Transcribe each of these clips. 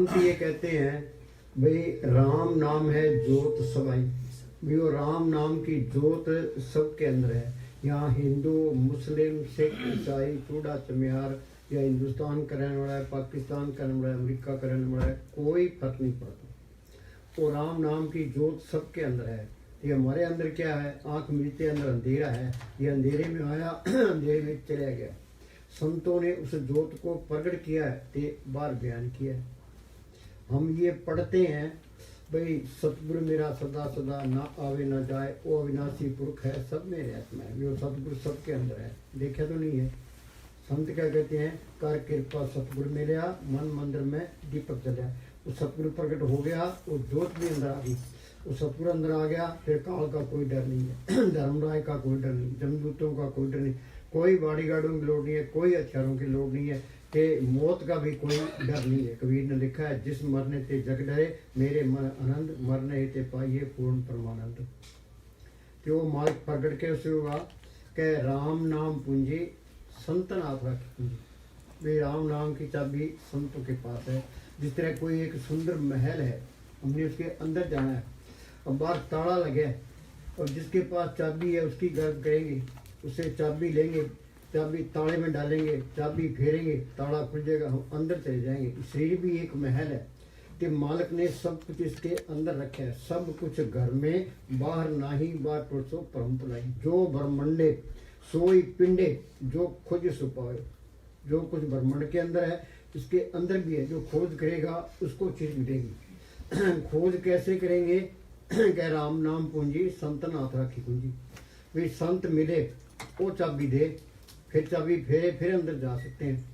संत ये कहते हैं भाई राम नाम है ज्योत समाई, भी वो राम नाम की ज्योत सबके अंदर है। यहाँ हिंदू मुस्लिम सिख ईसाई चूड़ा चमियार या हिंदुस्तान का रहने वाला है, पाकिस्तान का रहने वाला है, अमेरिका का रहने वाला है, कोई फर्क नहीं पड़ता। तो राम नाम की ज्योत सबके अंदर है। ये हमारे अंदर क्या है, आंख मिलते अंदर अंधेरा है, ये अंधेरे में आया अंधेरे में चला गया। संतों ने उस ज्योत को प्रकट किया है, ते बार बयान किया है। हम ये पढ़ते हैं भाई सतगुरु मेरा सदा सदा ना आवे ना जाए, वो अविनाशी पुरख है सब मेरे आत्मा है। वो सतगुरु सबके अंदर है, देखा तो नहीं है। संत क्या कहते हैं, कर कृपा सतगुरु मिलया मन मंदिर में दीपक जल्या। वो सतगुरु प्रकट हो गया, वो ज्योत भी अंदर आ गई, वो सतगुरु अंदर आ गया, फिर काल का कोई डर नहीं है, धर्मराय का कोई डर नहीं, जमदूतों का कोई डर नहीं, कोई बॉडीगार्डों की लोड़ नहीं है, कोई हथियारों की लोड़ नहीं है, कि मौत का भी कोई डर नहीं है। कबीर ने लिखा है, जिस मरने ते जग डरे मेरे मन आनंद, मरने ते पाइए पूर्ण परमानंद। तो वो मार्ग प्रकट के उसे हुआ कि राम नाम पूंजी संतन आप रखी। वे राम नाम की चाबी संतों के पास है। जिस तरह कोई एक सुंदर महल है, हमने उसके अंदर जाना है, अब बाहर ताला लगे है, और जिसके पास चाबी है उसकी गर्द करेंगे, उससे चाबी लेंगे, चाबी ताले में डालेंगे, चाबी फेरेंगे, ताला खुल जाएगा, हम अंदर चले जाएंगे। शरीर भी एक महल है कि मालिक ने सब कुछ इसके अंदर रखा है। सब कुछ घर में, बाहर नाही बार टोटो परम पुलाई। जो ब्रह्मंडे सोई पिंडे जो खोज सुपाए। जो कुछ ब्रह्मंड के अंदर है इसके अंदर भी है। जो खोज करेगा उसको चीज मिलेगी। खोज कैसे करेंगे, कह राम नाम पूंजी संतन हाथ राखी पूंजी। वे संत मिले, वो चाबी दे, फिर चाबी फेरे, फिर अंदर जा सकते हैं।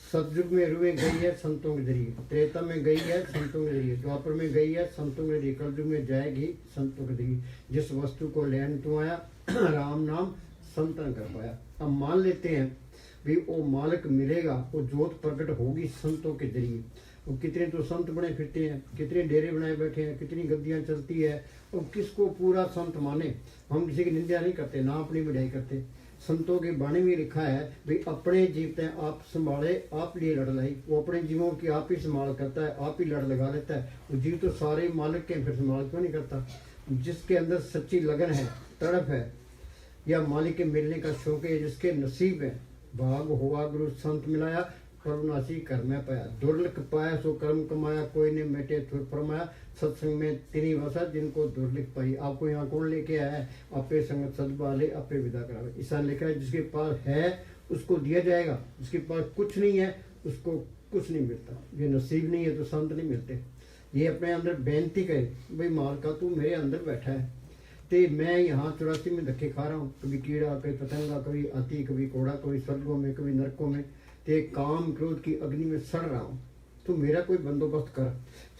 सतयुग में रुए गई है संतों के जरिए, त्रेता में गई है संतों के जरिए, द्वापर में गई है संतों के जरिए, कलयुग में जाएगी संतों के जरिए। जिस वस्तु को लेने तू आया राम नाम संतन कर पाया। अब मान लेते हैं भी वो मालिक मिलेगा, वो ज्योत प्रकट होगी संतों के जरिए। वो कितने तो संत बने फिरते हैं, कितने डेरे बनाए बैठे हैं, कितनी गद्दियां चलती है, और किसको पूरा संत माने। हम किसी की निंदा नहीं करते, ना अपनी बढ़ाई करते। संतों की वाणी में लिखा है भी अपने जीवते आप संभाले आप लिए लड़ लाई। वो अपने जीवों की आप ही संभाल करता है, आप ही लड़ लगा लेता है। वो जीव तो सारे मालिक के, फिर संभाल क्यों नहीं करता। जिसके अंदर सच्ची लगन है, तड़प है, या मालिक के मिलने का शौक है, जिसके नसीब है, भाग हुआ गुरु संत मिलाया, परमनासी कर में पाया। दुर्लभ पाया सो कर्म कमाया, कोई ने मेटे थुर फरमाया। सत्संग में तिनी वसा जिनको दुर्लभ पाई। आपको यहाँ कौन लेके आया है, आपे संगत सदबाले आपे विदा करावे। ईसा लिखा है, जिसके पास है उसको दिया जाएगा, जिसके पास कुछ नहीं है उसको कुछ नहीं मिलता। ये नसीब नहीं है तो संत नहीं मिलते। ये अपने अंदर बेनती करे, भाई मालका तू मेरे अंदर बैठा है, ते मैं यहाँ 84 में धक्के खा रहा हूँ, कभी कीड़ा, कभी पतंगा, कभी हाथी, कभी घोड़ा, कभी स्वर्गों में, कभी नरकों में, ते काम क्रोध की अग्नि में सड़ रहा हूँ। तो मेरा कोई बंदोबस्त कर।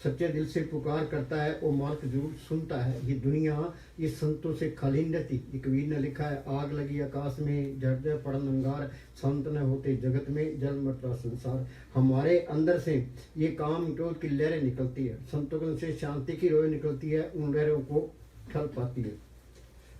सच्चे दिल से पुकार करता है, वो मार्ग जरूर सुनता है। ये दुनिया ये संतों से खाली नहीं रहती। ये कबीर ने लिखा है, आग लगी आकाश में, जड़ जड़ पड़न अंगार, संत न होते जगत में, जल मरता संसार। हमारे अंदर से ये काम क्रोध की लहरें निकलती है, संतों के से शांति की रोए निकलती है, उन लहरों को ठल पाती है।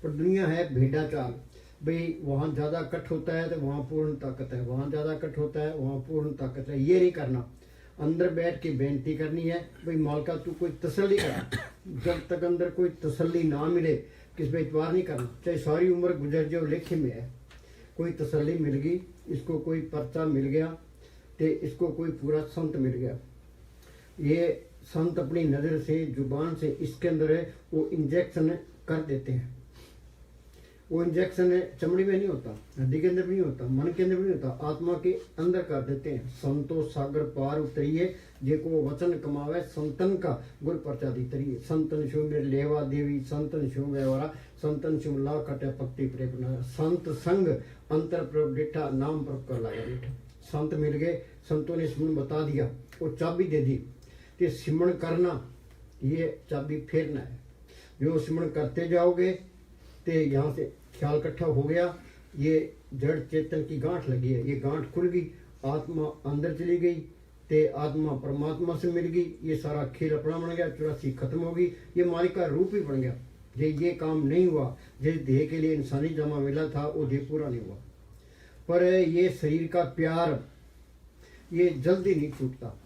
पर दुनिया है भेड़ा चाल, भाई वहाँ ज़्यादा कट होता है तो वहाँ पूर्ण ताकत है, वहाँ ज़्यादा कट होता है वहाँ पूर्ण ताकत है। ये नहीं करना, अंदर बैठ के बेनती करनी है, भाई मालका तू कोई तसल्ली करा। जब तक अंदर कोई तसल्ली ना मिले किस पे इतवार नहीं करना, चाहे सारी उम्र गुजर जाओ, लेखे में है। कोई तसल्ली मिल गई, इसको कोई पर्चा मिल गया, तो इसको कोई पूरा संत मिल गया। ये संत अपनी नज़र से, जुबान से इसके अंदर है वो इंजेक्शन कर देते हैं। वो इंजेक्शन चमड़ी में नहीं होता, हड्डी के अंदर भी नहीं होता, मन के अंदर भी नहीं होता, आत्मा के अंदर कर देते हैं। संतो सागर पार उतरिए, जेको वचन कमावे संतन का गुर पर्चा दी तरिए। संतन शो मेरे लेवा देवी, संतन शो व्यवहारा, संतन शो ला कटे पक्ति प्रेरणा। संत संग अंतर प्रभ डिठा, नाम प्रभ कर लाया डिठा। संत मिल गए, संतों ने सिमरन बता दिया, वो चाबी दे दी कि सिमरन करना, ये चाबी फेरना है। जो सिमरन करते जाओगे तो यहाँ से ख्याल इकट्ठा हो गया, ये जड़ चेतन की गांठ लगी है, ये गांठ खुल गई, आत्मा अंदर चली गई, ते आत्मा परमात्मा से मिल गई। ये सारा खेल अपना बन गया, 84 खत्म हो गई, ये मालिक का रूप ही बन गया। ये काम नहीं हुआ, जिस देह के लिए इंसानी जमा मिला था वो देह पूरा नहीं हुआ। पर ये शरीर का प्यार ये जल्दी नहीं छूटता।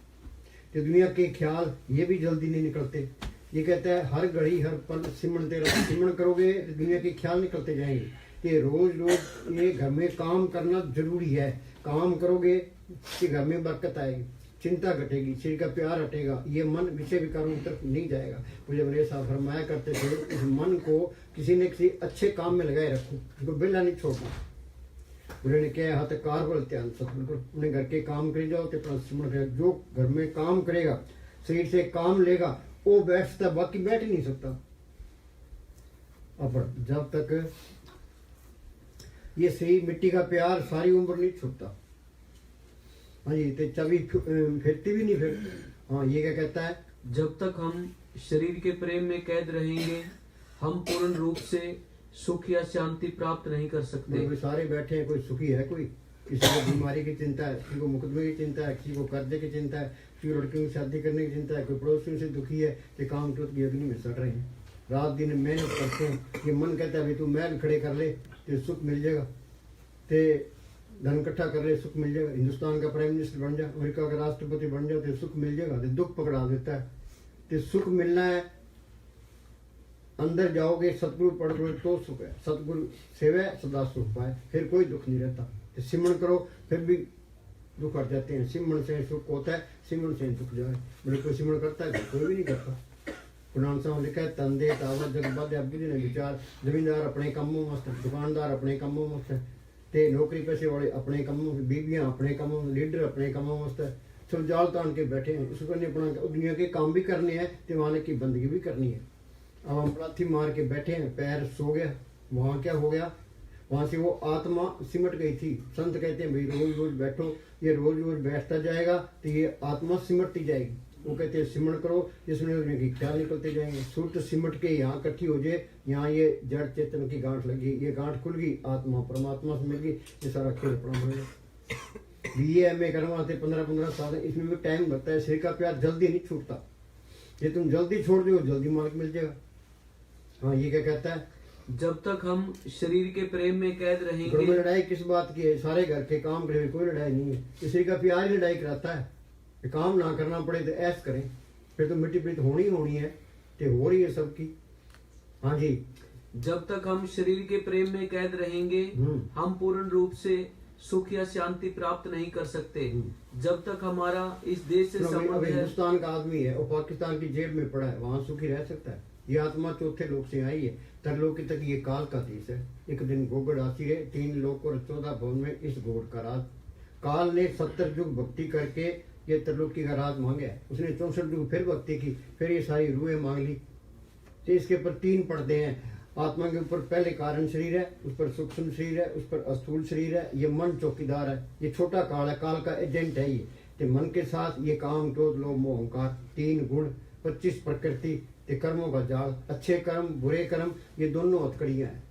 तो दुनिया के ख्याल ये भी जल्दी नहीं निकलते। ये कहता है हर घड़ी हर पल सिमरते रहो। सिमरन करोगे तो दुनिया के ख्याल निकलते जाएंगे। कि रोज रोज ये घर में काम करना जरूरी है। काम करोगे कि घर में बरकत आएगी, चिंता घटेगी, शरीर का प्यार हटेगा, ये मन विषय विकारों की तरफ नहीं जाएगा। मुझे मेरे साहब फरमाया करते थे इस मन को किसी न किसी अच्छे काम में लगाए रखो, इसको बिल्ला नहीं छोड़ना। उन्होंने क्या हाथ कार बोल ध्यान सतगुरु उन्हें घर के काम करे जाओ तो सिमरन करेगा। जो घर में काम करेगा, शरीर से काम लेगा, वो बैठ सकता, बाकी बैठ ही नहीं सकता। अब जब तक ये सही मिट्टी का प्यार सारी उम्र नहीं छूटता। हाँ जी, तो चाबी फिरती भी नहीं फिर। हाँ, ये क्या कहता है, जब तक हम शरीर के प्रेम में कैद रहेंगे हम पूर्ण रूप से सुख या शांति प्राप्त नहीं कर सकते। सारे बैठे हैं, कोई सुखी है, कोई किसी को बीमारी की चिंता है, किसी को मुकदमे की चिंता है, किसी को कर्जे की चिंता है, किसी को लड़कियों की शादी करने की चिंता है, कोई पड़ोसियों से दुखी है, कि काम क्रोध की अग्नि में सड़ रहे हैं, रात दिन मेहनत करते हैं। ये मन कहता है भाई तू महल खड़े कर ले तो सुख मिल जाएगा, ते धन इकट्ठा कर ले सुख मिल जाएगा, हिंदुस्तान का प्राइम मिनिस्टर बन जा, अमेरिका का राष्ट्रपति बन जाओ तो सुख मिल जाएगा। तो दुख पकड़ा देता है। तो सुख मिलना है, अंदर जाओगे सतगुरु पढ़ोगे तो सुख है। सतगुरु सेवा सदा सुख पाए, फिर कोई दुख नहीं रहता। तो सिमरन करो फिर भी दुख हट जाते हैं। सिमरन से सुख होता है, सिमरन से दुख जाए। मेरे कोई सिमरन करता है, कोई भी नहीं करता। कुरान साहब लिखा है तंदे तावा जग बद अब्दी ने विचार। जमींदार अपने कामों मस्त, दुकानदार अपने कामों मस्त है, ते नौकरी पैसे वाले अपने कामों में, बीबियां अपने कामों में, लीडर अपने कामों मस्त है। सब जाल तान के बैठे हैं, उसको नहीं अपना दुनिया के काम भी करने हैं, तो वहां की बंदगी भी करनी है। अब हम लाठी मार के बैठे हैं, पैर सो गया, वहां क्या हो गया, वहां से वो आत्मा सिमट गई थी। संत कहते हैं भाई रोज रोज बैठो, ये रोज रोज बैठता जाएगा तो ये आत्मा सिमटती जाएगी। वो कहते हैं सिमरण करो, जिसमें उनके ख्याल निकलते जाएंगे। सुरत सिमट के यहाँ इकट्ठी हो जाए, यहाँ ये जड़ चेतन की गांठ लगी, ये गांठ खुल गई, आत्मा परमात्मा से मिल गई, ये सारा खेल अपना बन गया। BA करने वास्ते 15-15 साल, इसमें भी टाइम लगता है। शरीर का प्यार जल्दी नहीं छूटता। ये तुम जल्दी छोड़ दो जल्दी मालिक मिल जाएगा। हाँ, ये क्या कहता है, जब तक हम शरीर के प्रेम में कैद घरों में रहेंगे। लड़ाई किस बात की है, सारे घर के काम करे, कोई लड़ाई नहीं है। किसी का प्यार ही लड़ाई कराता है। कि काम ना करना पड़े तो ऐश करें, फिर तो मिट्टी पीट होनी होनी है, तो हो रही है सबकी। हाँ जी, जब तक हम शरीर के प्रेम में कैद रहेंगे हम पूर्ण रूप से सुख या शांति प्राप्त नहीं कर सकते। जब तक हमारा इस देश से संबंध है। हिंदुस्तान का आदमी है और पाकिस्तान की जेब में पड़ा है, वहां सुखी रह सकता है? ये आत्मा चौथे लोक से आई है। तरलोक तक ये काल का देश है। एक दिन गोगड़ आती रहे, 3 लोक और 14 भवन में इस घोड़ का राज। काल ने 70 युग भक्ति करके ये तरलोकी का राज मांगा है। उसने 64 युग फिर भक्ति की, फिर ये सारी रूहें मांग ली। तो इसके ऊपर 3 पर्दे हैं। आत्मा के ऊपर पहले कारण शरीर है, उस पर सूक्ष्म शरीर है, उस पर अस्थूल शरीर है। ये मन चौकीदार है, ये छोटा काल है, काल का एजेंट है ये। तो मन के साथ ये काम क्रोध लोभ मोह अहंकार 3 गुण, 25 प्रकृति, ते कर्मों का जाल, अच्छे कर्म बुरे कर्म, ये दोनों हथकड़ियां हैं।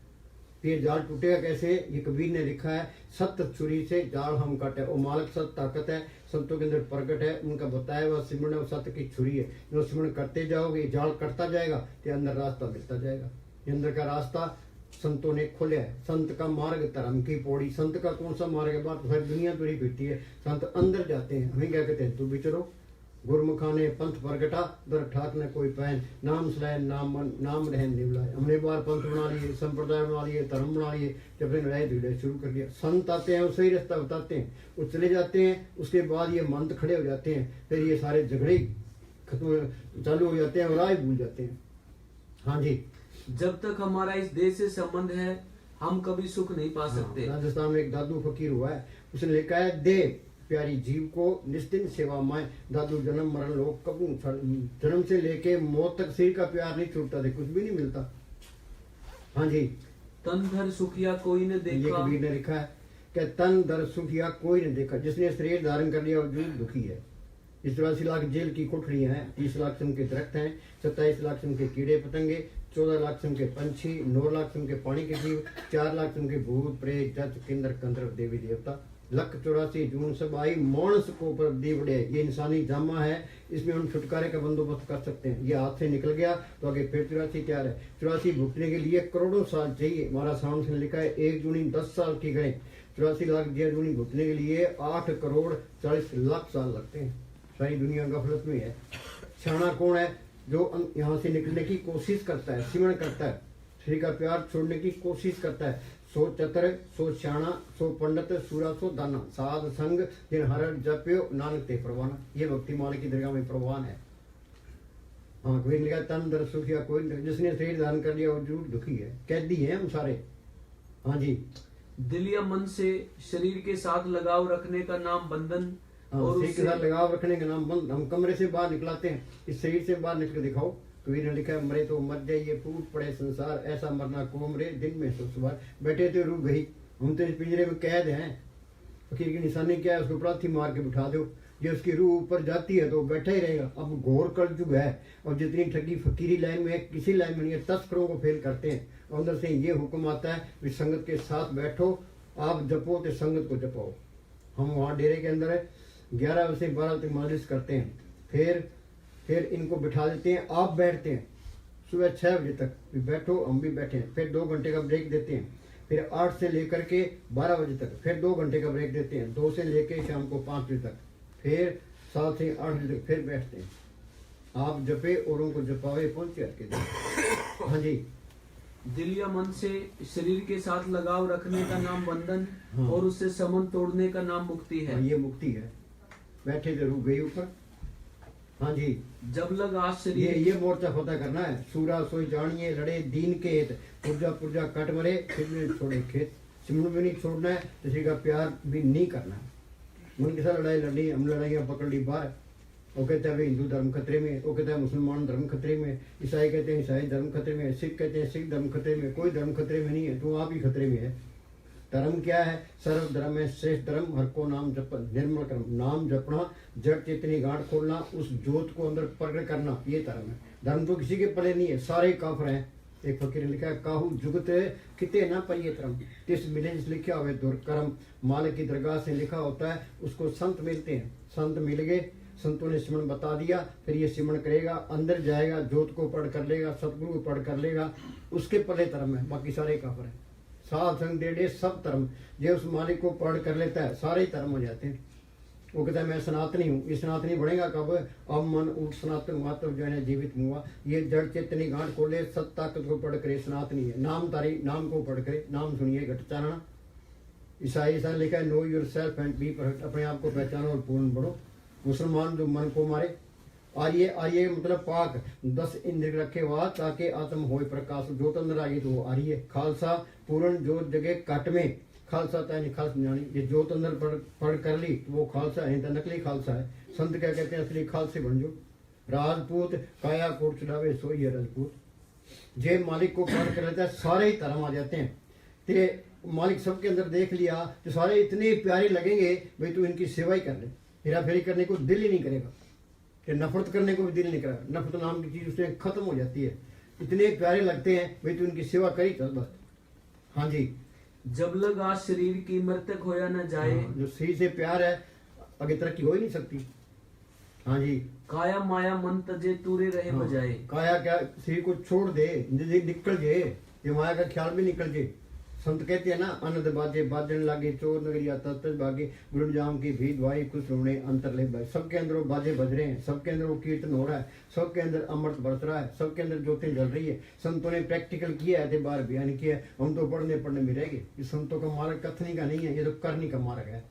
ये जाल टूटेगा कैसे? ये कबीर ने लिखा है, सत्य छुरी से जाल हम काटे। और मालक सत्य ताकत है, संतों के अंदर प्रकट है, उनका बताया हुआ सिमरन सत्य की छुरी है। जो सिमरन करते जाओगे जाल कटता जाएगा, तो अंदर रास्ता मिलता जाएगा। ये अंदर का रास्ता संतों ने खोला है। संत का मार्ग धर्म की पौड़ी। संत का कौन सा मार्ग है? बात सारी दुनिया तुरी फिरती है। संत अंदर जाते हैं, हमें क्या कहते हैं, तू भी चलो। गुरमुखा ने पंथ प्रगटा, दर ठाक न कोई पहन, नाम सलाय नाम रहन निवलाए। हमने बार पंथ बना लिए, संप्रदाय बना लिए, धर्म बना लिए, जब फिर लड़ाई झगड़े शुरू कर दिया। संत आते हैं, वो सही रास्ता बताते हैं, वो चले जाते हैं, उसके बाद ये मंत खड़े हो जाते हैं, फिर ये सारे झगड़े खत्म चालू हो जाते हैं और राह भूल जाते हैं। हाँ जी, जब तक हमारा इस देश से संबंध है हम कभी सुख नहीं पा सकते। राजस्थान में एक दादू फकीर हुआ है, उसने लिखा है, दे प्यारी जीव को निस्तिन सेवा में। दादू जन्म मरण लोग कबू, जन्म से लेके मौत तक शरीर का प्यार नहीं छूटता थे, कुछ भी नहीं मिलता। हाँ जी, तन धर सुखिया कोई न ये देखा। कबीर ने लिखा है कि तन धर सुखिया कोई नहीं देखा। जिसने शरीर धारण कर लिया वो दुखी है। 84 लाख जेल की कोठरियां हैं, 30 लाख किस्म के दरख्त हैं, 27 लाख किस्म के कीड़े पतंगे, 14 लाख किस्म के पंछी, 9 लाख किस्म के पानी के जीव, 4 लाख किस्म के भूत प्रेत जच किन्नर गंधर्व देवी देवता, 184 जून सब आई मानस को पर दीवड़े। ये इंसानी जामा है, इसमें हम छुटकारे का बंदोबस्त कर सकते हैं। ये हाथ से निकल गया तो आगे फिर 84 तैयार है। 84 भुगतने के लिए करोड़ों साल चाहिए। हमारा साउंड ने लिखा है 1 जूनी 10 साल की गए, 84 लाख दिया जूनी भुगतने के लिए 8 करोड़ 40 लाख साल लगते हैं। सारी दुनिया गफलत में है। सियाना कौन है? जो यहाँ से निकलने की कोशिश करता है, सिमरण करता है, श्री का प्यार छोड़ने की कोशिश करता है। सो चतर, सो सियाना, सो पंडित, सूरा सो दाना, साध संग जिन हर जप्यो नानक ते प्रवाना। ये भक्ति माल की दरगाह में प्रवान है। हाँ, कोई लिखा तन दर सुखिया, कोई जिसने शरीर धारण कर लिया वो जरूर दुखी है, कैदी है हम सारे। हाँ जी, दिल या मन से शरीर के साथ लगाव रखने का नाम बंधन, और शरीर के साथ लगाव रखने का नाम बंद। हम कमरे से बाहर निकलाते हैं, इस शरीर से बाहर निकल दिखाओ। कबीर ने लिखा है, मरे तो मर जाइए, फूट पड़े संसार, ऐसा मरना को मरे, दिन में सो सवार। बैठे तो रूह गई, हम तो इस पिंजरे में कैद हैं। फकीर की निशानी क्या है? उसको प्रार्थी मार के बिठा दो। ये उसकी रूह ऊपर जाती है तो बैठा ही रहेगा। अब घोर कलयुग है, और जितनी ठगी फकीरी लाइन में है, किसी लाइन में नहीं है। तस्करों को फेल करते हैं। और अंदर से ये हुक्म आता है कि संगत के साथ बैठो, आप जपो तो संगत को जपाओ। हम वहाँ डेरे के अंदर है, 11 से 12 तक मालिश करते हैं। फिर इनको बिठा देते हैं, आप बैठते हैं सुबह 6 बजे तक, फिर बैठो, हम भी बैठे हैं। फिर 2 घंटे का ब्रेक देते हैं। फिर 8 से लेकर के 12 बजे तक फिर 2 घंटे का ब्रेक देते हैं। 2 से लेकर शाम को 5 बजे तक, फिर 7 से 8 बजे तक फिर बैठते हैं। आप जपे औरों को जपावे, पहुंचे के। हाँ जी, दिल या मन से शरीर के साथ लगाव रखने का नाम बंधन, हाँ। और उससे संबंध तोड़ने का नाम मुक्ति है। ये मुक्ति है। बैठे जरूर गई ऊपर। हाँ जी, जब लग आज शरीर ये मोर्चा फतेह करना है। सूरा सोई जानिए, लड़े दीन के हित, पुर्जा पुर्जा कट मरे, फिर भी छोड़े खेत। सिमरन भी नहीं छोड़ना है, किसी का प्यार भी नहीं करना है। मन के साथ लड़ाई लड़नी, हम लड़ाइयाँ पकड़ ली बाहर। वो कहते हैं हिंदू धर्म खतरे में, वो कहता है मुसलमान धर्म खतरे में, ईसाई कहते हैं ईसाई धर्म खतरे में, सिख कहते हैं सिख धर्म खतरे में। कोई धर्म खतरे में नहीं है, तो आप ही खतरे में है। धर्म क्या है? सर्व धर्म है श्रेष्ठ धर्म, हर को नाम जप निर्मल कर्म। नाम जपना, जड़ चेतनी गांठ खोलना, उस जोत को अंदर प्रकट करना, ये धर्म है। धर्म तो किसी के पले नहीं है, सारे काफर हैं। एक फकीर ने लिखा है, काहू जुगत किते ना पाइए धर्म, तिस मिले जिस लिखा हुए दुर्कर्म। मालिक की दरगाह से लिखा होता है, उसको संत मिलते हैं। संत मिल गए, संतों ने सिमरन बता दिया, फिर ये सिमरन करेगा, अंदर जाएगा, जोत को पढ़ कर लेगा, सतगुरु को पढ़ कर लेगा, उसके पले धर्म है, बाकी सारे काफर हैं। साध संग डेढ़े सब धर्म, ये उस मालिक को पढ़ कर लेता है, सारे धर्म हो जाते हैं। वो कहता है मैं सनातनी हूँ। ये सनातनी बढ़ेगा कब? अब मन उठ सनातन हुआ तब जो है जीवित हुआ। ये जड़ चेतनी गांठ खोले, सत ताकत को पढ़ करे सनातनी है। नाम तारी, नाम को पढ़ करे, नाम सुनिए घट चारणा। ईसाई सा लिखा है, know your self and be perfect, अपने आप को पहचानो और पूर्ण बढ़ो। मुसलमान जो मन को मारे, आर्य, आर्य मतलब पाक, 10 इंद्र रखे हुआ ताकि आत्म होय प्रकाश, जोत अंदर आ गई तो वो आर्य। खालसा पूर्ण जोत जगह कट में, खालसा तय खालस जानी। ये जोत अंदर पढ़ कर ली तो वो खालसा है, तो नकली खालसा है। संत क्या कहते हैं? असली खालसे बन जो। राजपूत काया कोट चढ़ावे, सोई है राजपूत। जे मालिक को पढ़ कर लेता है, सारे ही धर्म आ जाते हैं। ते मालिक सबके अंदर देख लिया तो सारे इतने प्यारे लगेंगे, भाई तू इनकी सेवा ही कर ले। हेरा फेरी करने को दिल ही नहीं करेगा, कि नफरत करने को भी दिल नहीं करेगा। नफरत नाम की चीज उससे खत्म हो जाती है। इतने प्यारे लगते हैं, भाई तू इनकी सेवा करी चल बस। हाँ जी, जब लग आज शरीर की मृतक होया न जाए। हाँ, जो शरीर से प्यार है आगे तरक्की हो ही नहीं सकती। हाँ जी, काया माया मन तजे तूरे रहे हाँ, बजाए। काया क्या? शरीर को छोड़ दे, निकल जे, ये माया का ख्याल भी निकल जे। संत कहते हैं ना, अनंत बाजे बाजन लागे, चोर नगरी आता तज भागे, गुरु जाम की भी दवाई कुछ रोने अंतर ले भाई। सबके अंदर वो बाजे बज रहे हैं, सबके अंदर वो कीर्तन हो रहा है, सबके अंदर अमृत बरस रहा है, सबके अंदर ज्योति जल रही है। संतों ने प्रैक्टिकल किया है, बार बयान किया है। हम तो पढ़ने में रहेंगे। ये संतों का मार्ग कथनी का नहीं है, ये तो करनी का मार्ग है।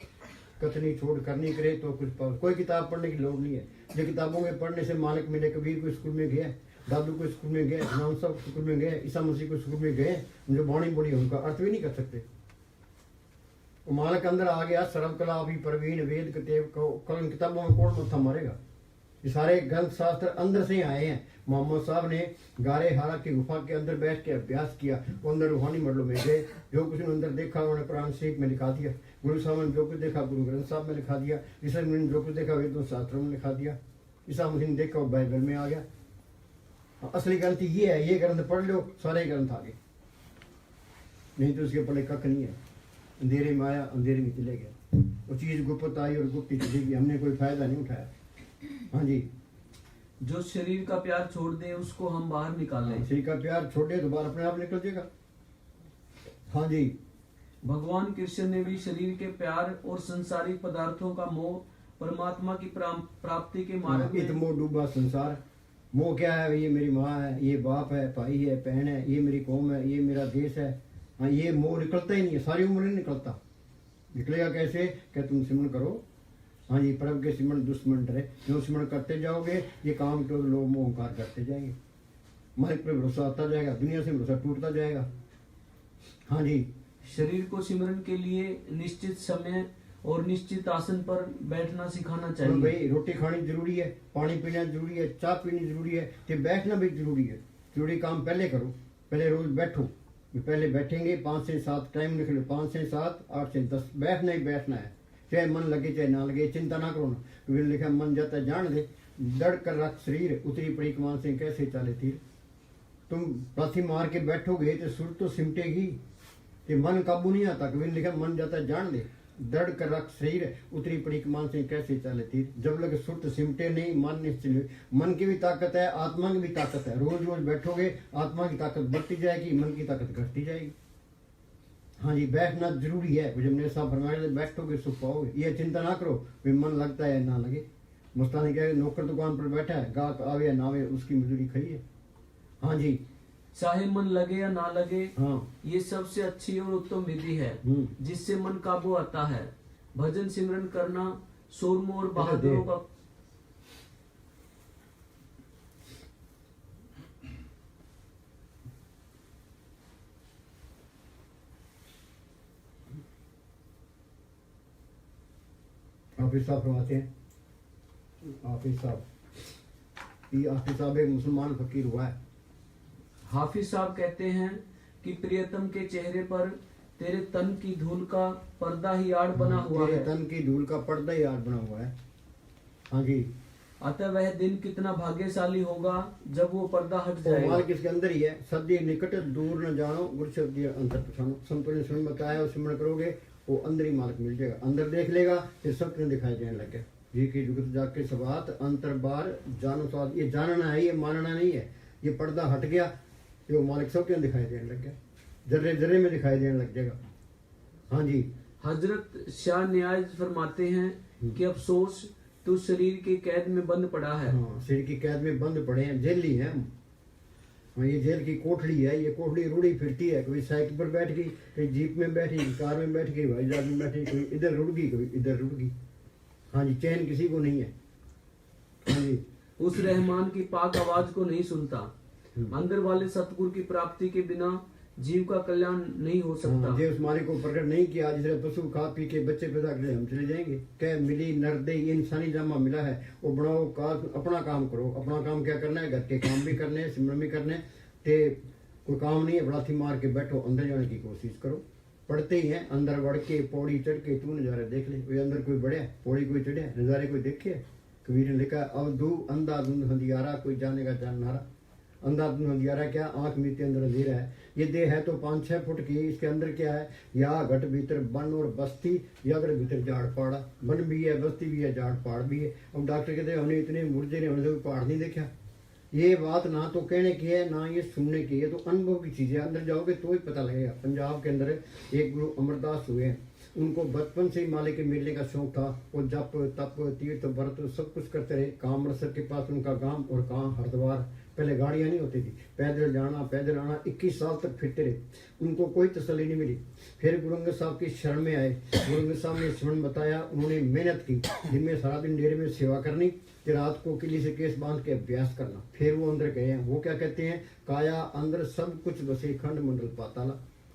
कथनी छोड़ करनी करे तो कुछ पाओ। कोई किताब पढ़ने की लोड़ नहीं है। जो किताबों में पढ़ने से मालिक मिले, कबीर को स्कूल में गया, दादू को स्कूल में गए, इमाम साहब स्कूल में गए, ईसा मसीह को स्कूल में गए, जो बाणी बोली उनका अर्थ भी नहीं कर सकते। वो मालिक अंदर आ गया, सर्वकला भी प्रवीण वेद कल किताबों में कौन मत्था मारेगा? ये सारे ग्रंथ शास्त्र अंदर से ही आए हैं। मोहम्मद साहब ने गारे हारा की गुफा के अंदर बैठ के अभ्यास किया, वो अंदर रूहानी मडलों में गए, जो कुछ अंदर देखा उन्होंने कुरान शरीफ में लिखा दिया। गुरु साहब ने जो कुछ देखा गुरु ग्रंथ साहब में लिखा दिया। ईसा ने जो कुछ देखा वेदों शास्त्रों में लिखा दिया। ईसा मसीह ने देखा वो बाइबल में आ गया। असली ग्रंथ ये है, ये ग्रंथ पढ़ लो, सारे ग्रंथ आ गए। नहीं तो उसके पले कख नहीं है। अंधेरे में आया, अंधेरे में चले गया। वो चीज गुप्त आई और गुप्त चली गई, हमने कोई फायदा नहीं उठाया। हाँ जी, जो शरीर का प्यार छोड़ दे उसको हम बाहर निकाल लें। शरीर का प्यार छोड़े तो बाहर अपने आप निकल जाएगा। हाँ जी, भगवान कृष्ण ने भी शरीर के प्यार और संसारिक पदार्थों का मोह परमात्मा की प्राप्ति के मार्ग इत में मोह डूबा संसार। मोह क्या है? ये मेरी माँ है, ये बाप है, भाई है, बहन है, ये मेरी कौम है, ये मेरा देश है। हाँ, ये मोह निकलता ही नहीं है, सारी उम्र नहीं निकलता। निकलेगा कैसे? क्या तुम सिमरन करो। हाँ जी, प्रभु के सिमरन दुश्मन डरे। जो सिमरन करते जाओगे ये काम तो लोग मोह अहंकार करते जाएंगे, मालिक पर भरोसा आता जाएगा, दुनिया से भरोसा टूटता जाएगा। हाँ जी, शरीर को सिमरन के लिए निश्चित समय और निश्चित आसन पर बैठना सिखाना और चाहिए। भाई रोटी खानी जरूरी है, पानी पीना जरूरी है, चाय पीनी जरूरी है, तो बैठना भी जरूरी है। जरूरी काम पहले करो, पहले रोज बैठो। पहले बैठेंगे 5 से 7 टाइम निकलो, 5 से 7, 8 से 10 बैठना ही बैठना है, चाहे मन लगे चाहे ना लगे। चिंता ना करो ना, क्योंकि लिखा मन जाता जान दे, दड़ कर रख शरीर, उतरी पड़ी कमान से कैसे चाले तीर। तुम पाथी मार के बैठोगे तो सुर तो सिमटेगी, तो मन काबू नहीं आता। कभी लिखा मन जाता जान दे, दृढ़ कर रख शरीर, उतरी पड़ी कमान से कैसे चले तीर। जब लगे सुरत सिमटे नहीं, मन निश्चल। मन की भी ताकत है, आत्मा की भी ताकत है। रोज रोज बैठोगे आत्मा की ताकत बढ़ती जाएगी, मन की ताकत घटती जाएगी। हाँ जी, बैठना जरूरी है। जब मेरे साथ फरमाया बैठोगे सुख पाओगे। ये चिंता ना करो भी मन लगता है ना लगे। मुस्तानी क्या नौकर दुकान पर बैठा है, गाहक आवे या ना आवे उसकी मजदूरी खड़ी है। हाँ जी, चाहे मन लगे या ना लगे, हाँ ये सबसे अच्छी और उत्तम विधि है जिससे मन काबू आता है। भजन सिमरन करना सूरमों और बहादुरों का हाफिज साहब फरमाते हैं, हाफिज साहब, ये हाफिज साहब एक मुसलमान फकीर हुआ है। हाफिज साहब कहते हैं कि प्रियतम के चेहरे पर तेरे तन की धूल का पर्दा ही आड़ बना हुआ तेरे है। तन की धूल का पर्दा ही आड़ बना हुआ है। हाँ जी, अतः वह दिन कितना भाग्यशाली होगा जब वो पर्दा हट जाएगा। माल किसके अंदर ही है। सदी निकट दूर न जानो, गुरु शब्द अंतर पछानो। संतों ने स्वयं बताया, और सिमरन करोगे वो अंदर ही मालिक मिल जाएगा। अंदर देख लेगा फिर सबके दिखाई देने लगे। जी की जुगत जाके सबात अंतर बार जानो स्वाद। ये जानना है, ये मानना नहीं है। ये पर्दा हट गया, ये मालिक सबके दिखाई देने लग गया, जर्रे जर्रे में दिखाई देने लग जाएगा। हाँ जी, हजरत शाह न्याय फरमाते हैं कि अफसोस तू शरीर के कैद में बंद पड़ा है। हाँ, शरीर की कैद में बंद पड़े हैं, जेली हैं हम। हाँ, ये जेल की कोठड़ी है। ये कोठड़ी रूढ़ी फिरती है, कभी साइकिल पर बैठ गई, कभी जीप में बैठी, कार में बैठ गई, हवाई जहाज में बैठी, कोई इधर रुड़ गई, कोई इधर रुड़ गई। हाँ जी, चैन किसी को नहीं है। हाँ जी, उस रहमान की पाक आवाज को नहीं सुनता। अंदर वाले सतगुरु की प्राप्ति के बिना जीव का कल्याण नहीं हो सकता। हाँ, जे उस मालिक को प्रकट नहीं किया, जिसने पशु खा पी के बच्चे पैदा करे, हम चले जाएंगे। क्या मिली नरदे, ये इंसानी जामा मिला है, वो बनाओ का अपना काम करो। अपना काम क्या करना है? घर के काम भी करने हैं, सिमरन भी करने। ते कोई काम नहीं है, बड़ाथी मार के बैठो, अंदर जाने की कोशिश करो। पढ़ते ही हैं, अंदर बढ़ के पौड़ी चढ़ के तू नजारे देख ले। कोई अंदर कोई बढ़िया पौड़ी कोई चढ़िया, नजारे कोई देखे। कबीर ने लिखा, अब दू अंधा धुंध हंदियारा, कोई जानेगा जाननारा। अंधा धुंध हंदियारा क्या? आंख मीते अंदर अंधेरा है। ये देह है तो 5-6 फुट की, इसके अंदर क्या है? या घट भीतर वन और बस्ती, या अगर भीतर झाड़ पहाड़ा। वन भी है, बस्ती भी है, झाड़ पहाड़ भी है। अब डॉक्टर कहते हैं हमने इतने मुर्जे ने, हमने पहाड़ नहीं देखा। ये बात ना तो कहने की है ना ये सुनने की है, तो अनुभव की चीज है। अंदर जाओगे तो ही पता लगेगा। पंजाब के अंदर एक गुरु अमरदास हुए हैं, उनको बचपन से ही मालिक के मिलने का शौक था। वो जप तप तीर्थ व्रत सब कुछ करते रहे। काम अमृतसर के पास उनका गांव, और कहाँ हरिद्वार। पहले गाड़ियां नहीं होती थी, पैदल जाना पैदल आना। 21 साल तक फिरते रहे, उनको कोई तसल्ली नहीं मिली। फिर गुरु अंगद साहब की शरण में आए। गुरु अंगद साहब ने शरण बताया, उन्होंने मेहनत की। दिन में सारा दिन डेरे में सेवा करनी, कि रात को किली से केस बांध के अभ्यास करना। फिर वो अंदर गए हैं। वो क्या कहते हैं? काया अंदर सब कुछ बसे, खंड मंडल पाताला।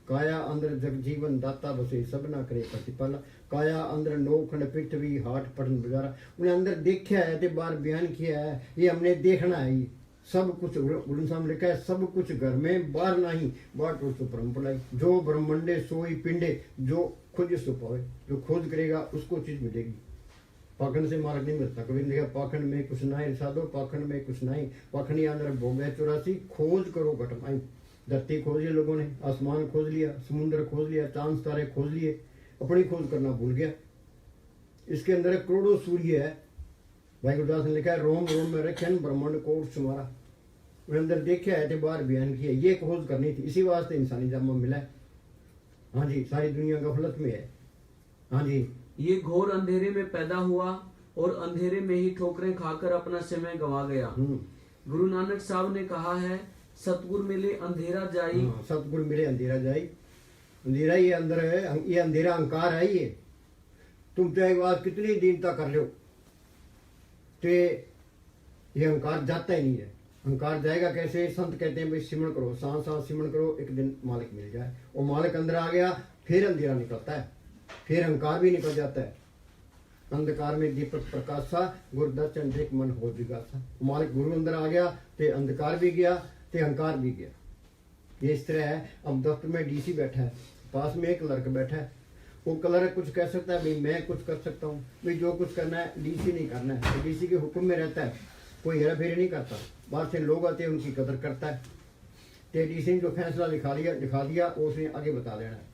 काया अंदर जग जीवन दाता बसे, सब ना करे प्रतिपाला। काया अंदर 9 खंड पृथ्वी, हाट पटन बजारा। उन्हें अंदर देखा है, ते बार बयान किया है। ये हमने देखना है। ये सब कुछ गुरु साहब लिखा है, सब कुछ घर में बाहर नहीं, बाहर तो परम पलाई। जो ब्रह्मंडे सोई पिंडे, जो खोज सो पावे। जो खोज करेगा उसको चीज मिलेगी। पाखंड से मार्ग नहीं मिलता। कभी लिखा, पाखंड में कुछ नहीं साधो, पाखंड में कुछ नहीं। पाखंडी अंदर भोग है 84, खोज करो घटमाई। धरती खोज लिया लोगों ने, आसमान खोज लिया, समुद्र खोज लिया, चांद तारे खोज लिए, अपनी खोज करना भूल गया। इसके अंदर करोड़ों सूर्य है। भाई गुरदास ने लिखा है, रोम रोम में रखे ब्रह्मांड कोट सुमारा। अंदर देखा है, बाहर बयान किया। ये खोज करनी थी, इसी वास्ते इंसानी जामा मिला है। हाँ जी, सारी दुनिया गफलत में है। हाँ जी, ये घोर अंधेरे में पैदा हुआ और अंधेरे में ही ठोकरें खाकर अपना समय गंवा गया। गुरु नानक साहब ने कहा है, सतगुरु मिले अंधेरा जाई। सतगुरु मिले अंधेरा जाई। अंधेरा ये अंदर है, ये अंधेरा अहंकार है। ये तुम चाहे बात कितनी दीनता कर लो, तो ये अहंकार जाता ही नहीं है। अहंकार जाएगा कैसे? संत कहते हैं भाई सिमरण करो, सांस सांस सिमरण करो, एक दिन मालिक मिल जाए। और मालिक अंदर आ गया, फिर अंधेरा निकलता है, फिर अहंकार भी निकल जाता है। अंधकार में दीपक प्रकाशा, गुरुदर्शन देख मन हो जिज्ञासा। मालिक गुरु अंदर आ गया तो अंधकार भी गया, तो अहंकार भी गया। ये इस तरह है। अब दफ्तर में डीसी बैठा है, पास में एक लड़का बैठा है। वो क्लर्क कुछ कह सकता है, भाई मैं कुछ कर सकता हूँ, भाई जो कुछ करना है डीसी नहीं करना है। तो डीसी के हुक्म में रहता है, कोई हेरा फेरी नहीं करता। बाहर से लोग आते हैं, उनकी कदर करता है। तो डीसी ने जो फैसला दिखा दिया वो उसने आगे बता देना है।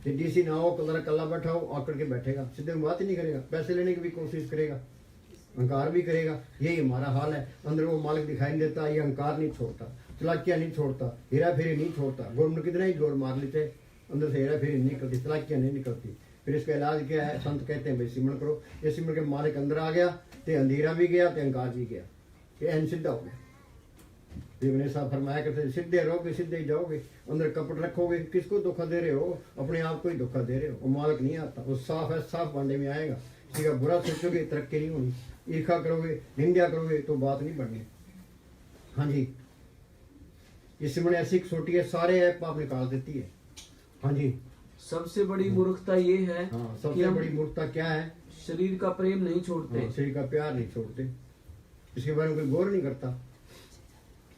तो डीसी ना हो, क्लर्क अल्लाह बैठा हो, आकर के बैठेगा, सीधे बात ही नहीं करेगा, पैसे लेने की भी कोशिश करेगा, अहंकार भी करेगा। यही हमारा हाल है। अंदर वो मालिक दिखाई नहीं देता, ये अहंकार नहीं छोड़ता, चलाकियाँ नहीं छोड़ता, हेरा फेरी नहीं छोड़ता। गवर्नमेंट कितना ही जोर मार लेते, अंदर से हेरा फेरी नहीं निकलती, चलाकियाँ नहीं निकलती। फिर इसका इलाज क्या है? संत कहते हैं भाई सिमरण करो। ये सिमरण के मालिक अंदर आ गया तो अंधेरा भी गया, तो अहंकार भी गया, ये एन सीधा हो गया। जीवन साहब फरमाया करते, सीधे रहोगे सीधे ही जाओगे। अंदर कपट रखोगे, किसको धोखा दे रहे हो? अपने आप को ही धोखा दे रहे हो। वो मालिक नहीं आता, वो साफ है, साफ पांडे में आएगा। किसी का बुरा सोचोगे तरक्की नहीं होनी, ईर्षा करोगे, निंदा करोगे तो बात नहीं बढ़नी। हाँ जी, ये सिमरण ऐसी छोटी है, सारे ऐप पाप निकाल देती है। हाँ जी, सबसे बड़ी मूर्खता ये है। हाँ, सबसे बड़ी मूर्खता क्या है? शरीर का प्रेम नहीं छोड़ते। हाँ, शरीर का प्यार नहीं छोड़ते, इसके बारे में कोई गौर नहीं करता।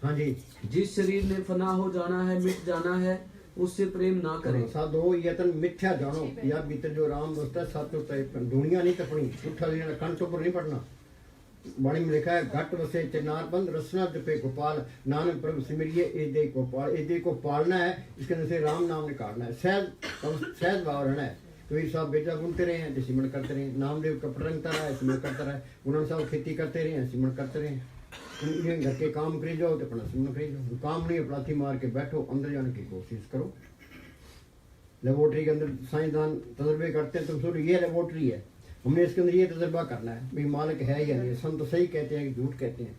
हाँ जी, जिस शरीर ने फना हो जाना है, मिट जाना है, उससे प्रेम ना करें। साधो यतन मिथ्या जानो, या भीतर जो राम दोस्त है साचो दुनिया नहीं तपनी, उठा लेना, कंठ पर नहीं पड़ना। वाणी में लिखा है, घट वसे चनार बंद रसना जपे गोपाल, नानक प्रभु सिमरिये ए दे को पाल। ए दे को पालना है, इसके अंदर से राम नाम निकालना है, सहज भाव रहना है। कबीर साहब बेटा बुनते रहे हैं, सिमरण करते रहे। नामदेव कपड़ रंगता रहा है, सिमरण करता रहा है। गुरु साहब खेती करते रहे हैं, सिमरण करते रहे। घर के काम करी जाओ तो अपना सिमरण करी जाओ। काम नहीं, अपराधी मार के बैठो, अंदर जाने की कोशिश करो। लेबोरेटरी के अंदर साइंसदान तजर्बे करते हैं, तुम सुनो ये लेबोरेटरी है, हमने इसके अंदर ये तजर्बा करना है, भाई मालिक है या नहीं। संत सही कहते हैं कि झूठ कहते हैं।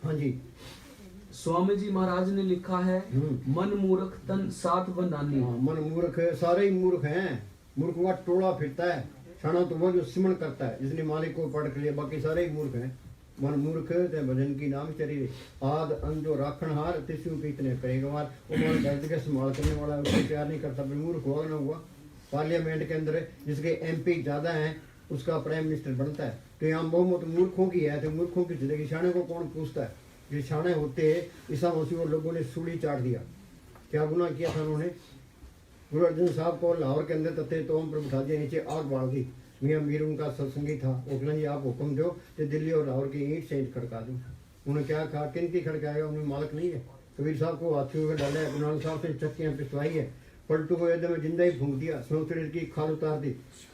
हाँ जी, स्वामी जी महाराज ने लिखा है, मन मूर्ख तन सात बंधानी। हाँ, मन मूर्ख, सारे ही मूर्ख हैं। मूर्खों का टोला फिरता है। शाना तो वो जो सिमरण करता है, जिसने मालिक को पढ़ लिया, बाकी सारे ही मूर्ख हैं। मन मूर्ख ते भजन की नाम चरी, आद अंजो राखण हार, तिस्यू कितने करेगा वार। वो मन दर्द के संभाल करने वाला उसको प्यार नहीं करता, मूर्ख हुआ ना हुआ। पार्लियामेंट के अंदर जिसके एमपी ज्यादा हैं उसका प्राइम मिनिस्टर बनता है। तो यहाँ बहुमत मूर्खों की है, तो मूर्खों की जिंदगी शाने को कौन पूछता है? जो शाने होते ईसा मसीह और लोगों ने सूली चाट दिया। क्या गुनाह किया था उन्होंने? गुरु अर्जुन साहब को लाहौर के अंदर तथे तोम पर बिठा दिया, नीचे आग बाल दी। मियाँ मीर उनका सत्संगी था, वो कहना जी आप हुक्म दो तो दिल्ली और लाहौर की ईंट से ईंट खड़का दूँ। उन्होंने क्या कहा, किन की खड़काएगा? उन्हें मालिक नहीं है। कबीर साहब को हाथियों में डाला है, गुरु नानक साहब से चक्कियाँ पिसवाई है, पलटू को एकदम जिंदा ही फूंक दिया, स्नो शरीर की खाल उतार दी,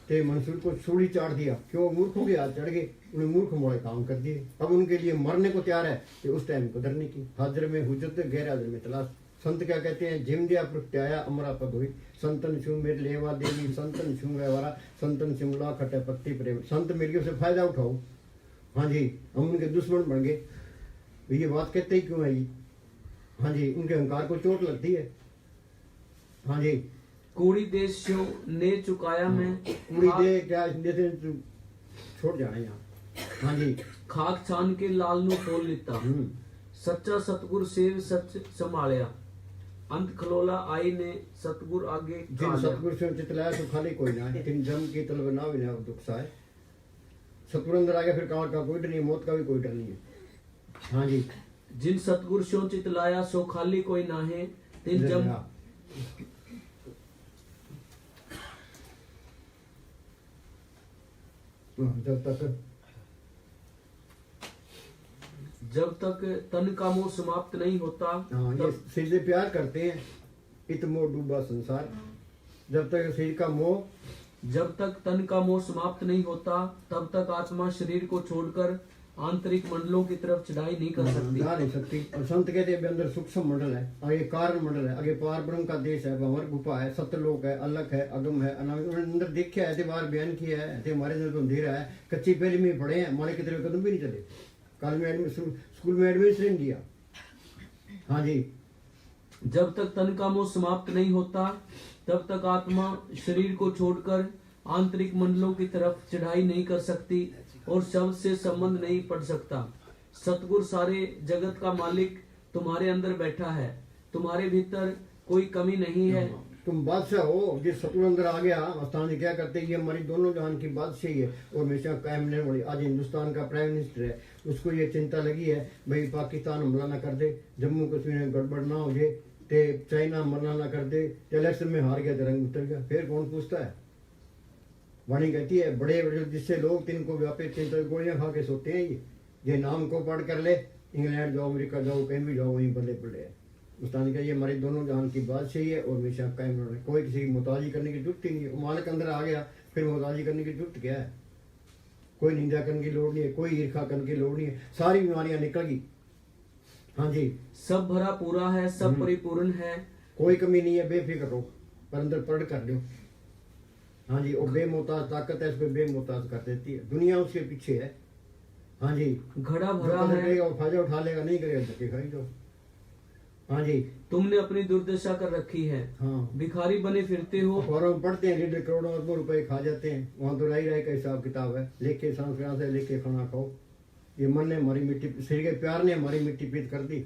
ते मंसूर को सूली चाट दिया। क्यों? मूर्खों के हाथ चढ़ गए, उन्हें मूर्ख मोड़े काम कर दिए। अब उनके लिए मरने को तैयार है, तो उस टाइम कदर नहीं की। हाजिर में हुज्जत, गैर हाजिर में तलाश। संत क्या कहते हैं? जिम दिया प्रत्याया अमरा पद हुई, संतन छू मेरे लेवा देवी, संतन छू व्यवहारा, संतन सिमला खटे पत्ती प्रेम। संत मेरी से फायदा उठाओ। हाँ जी, हम उनके दुश्मन बन गए। ये बात कहते ही क्यों है ये? हाँ जी, उनके अहंकार को चोट लगती है। हाँ जी, कूड़ी देश शो ने चुकाया मैं, कूड़ी दे क्या देते छोड़ जाना यहाँ। हाँ जी, खाक छान के लाल नु खोल लिता, सच्चा सतगुर सेव सच संभालिया, अंत खलोला आई ने सतगुर आगे जिन सतगुर से चितलाया तो खाली कोई ना है, जिन जम की तलब ना विना दुख साए। सतगुर अंदर आ गया, फिर काल का कोई डर नहीं, मौत का भी कोई डर नहीं है। हाँ जी, जिन सतगुर सो चितलाया सो खाली कोई ना है, तिन जम जब तक तन का मोह समाप्त नहीं होता। हाँ, ये सीधे प्यार करते हैं, इत मोह डूबा संसार। जब तक शरीर का मोह, जब तक तन का मोह समाप्त नहीं होता, तब तक आत्मा शरीर को छोड़कर आंतरिक मंडलों की तरफ चढ़ाई नहीं कर सकती। जा नहीं सकती। और संत कहते हैं अंदर सूक्ष्म मंडल है, आगे कारण मंडल है, आगे पार ब्रह्म का देश है, भंवर गुफा है, सत्यलोक है, अलग है, अगम है, अनागम। उन्होंने अंदर देखा है, बाहर बयान किया है, हमारे अंदर तो अंधेरा है। कच्ची पहली में पढ़े हैं, हमारे की तरफ कदम भी नहीं चले। कल में एडमिशन स्कूल में एडमिशन किया। हाँ जी, जब तक तन का मोह समाप्त नहीं होता तब तक आत्मा शरीर को छोड़कर आंतरिक मंडलों की तरफ चढ़ाई नहीं कर सकती और शब्द से संबंध नहीं पड़ सकता। सतगुरु सारे जगत का मालिक तुम्हारे अंदर बैठा है, तुम्हारे भीतर कोई कमी नहीं है। तुम बादशाह हो। जिस सतगुरु अंदर आ गया, स्थान जी क्या करते हैं, ये हमारी दोनों जहान की बादशाही है और हमेशा कायम रहने वाली। आज हिंदुस्तान का प्राइम मिनिस्टर है, उसको ये चिंता लगी है भाई पाकिस्तान हमला ना कर दे, जम्मू कश्मीर में गड़बड़ ना हो जाए, ते चाइना हमला ना कर दे, इलेक्शन में हार गया तो रंग उतर गया, फिर कौन पूछता है। वाणी कहती है बड़े बड़े जिससे लोग तिनको व्यापित चिंता गोलियां खा के सोते हैं। ये नाम को पढ़ कर ले, इंग्लैंड जाओ, अमेरिका जाओ, कहीं भी जाओ, वहीं बल्ले बल्ले है। उस्ताद का ये हमारे दोनों जान की बादशाही है और हमेशा कायम रहना। कोई किसी की मुताजी करने की जरूरत ही नहीं है। मालिक अंदर आ गया, फिर मुताजी करने की जरूरत क्या है। कोई निंदा करने की लोड़ नहीं है, कोई ईर्खा करने की लोड़ नहीं है, सारी बीमारियां निकल गई। हाँ जी, सब भरा पूरा है, सब परिपूर्ण है, कोई कमी नहीं है, बेफिक्र रहो, पर अंदर पढ़ कर लो। हाँ जी, और बेमोहताज ताकत है, इस पे बेमोहताज कर देती है। दुनिया उसके पीछे है। हाँ जी, घड़ा जो भरा कदर है, करेगा वो फायदा उठा लेगा, नहीं करेगा धक्के खाई जाओ। हाँ जी, तुमने अपनी दुर्दशा कर रखी है, हाँ, भिखारी बने फिरते हो। अखबारों में पढ़ते हैं लीडर करोड़ों अरबों रुपए खा जाते हैं, वहां तो राई राई का हिसाब किताब है। लेके सांस से लेके खाना खाओ। ये मन ने हमारी मिट्टी, शरीर के प्यार ने हमारी मिट्टी पीत कर दी।